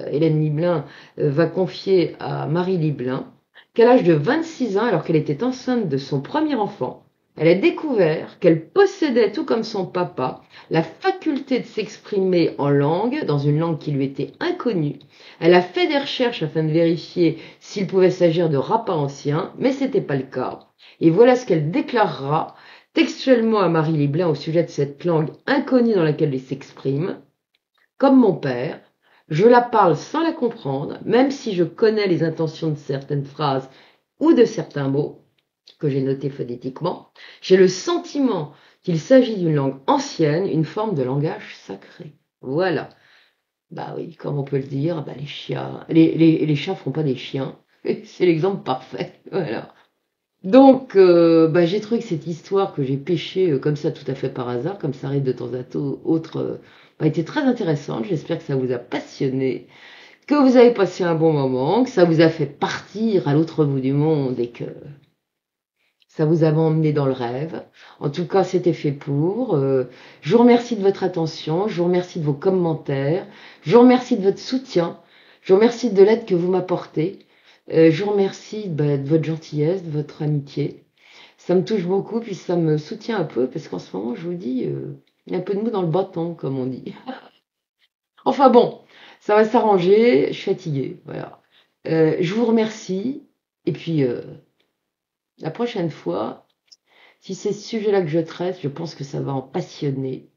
Hélène Liblin va confier à Marie Liblin, qu'à l'âge de 26 ans, alors qu'elle était enceinte de son premier enfant, elle a découvert qu'elle possédait, tout comme son papa, la faculté de s'exprimer en langue, dans une langue qui lui était inconnue. Elle a fait des recherches afin de vérifier s'il pouvait s'agir de Rapa ancien, mais ce n'était pas le cas. Et voilà ce qu'elle déclarera textuellement à Marie Liblin au sujet de cette langue inconnue dans laquelle elle s'exprime. Comme mon père, je la parle sans la comprendre, même si je connais les intentions de certaines phrases ou de certains mots que j'ai notés phonétiquement. J'ai le sentiment qu'il s'agit d'une langue ancienne, une forme de langage sacré. Voilà. Bah oui, comme on peut le dire, les chats font pas des chiens. C'est l'exemple parfait. Voilà. Donc, j'ai trouvé que cette histoire que j'ai pêchée comme ça tout à fait par hasard, comme ça arrive de temps à autre, était très intéressante. J'espère que ça vous a passionné, que vous avez passé un bon moment, que ça vous a fait partir à l'autre bout du monde et que ça vous a emmené dans le rêve. En tout cas, c'était fait pour. Je vous remercie de votre attention, je vous remercie de vos commentaires, je vous remercie de votre soutien, je vous remercie de l'aide que vous m'apportez. Je vous remercie de votre gentillesse, de votre amitié. Ça me touche beaucoup, puis ça me soutient un peu, parce qu'en ce moment, je vous dis, il y a un peu de mou dans le bâton, comme on dit. Enfin bon, ça va s'arranger, je suis fatiguée, voilà. Je vous remercie, et puis la prochaine fois, si c'est ce sujet-là que je traite, je pense que ça va en passionner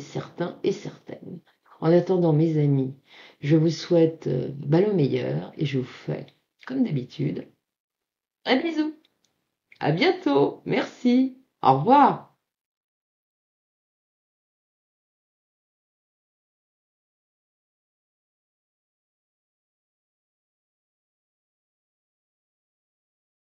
certains et certaines. En attendant, mes amis, je vous souhaite le meilleur, et je vous fais, comme d'habitude, un bisou. À bientôt. Merci. Au revoir.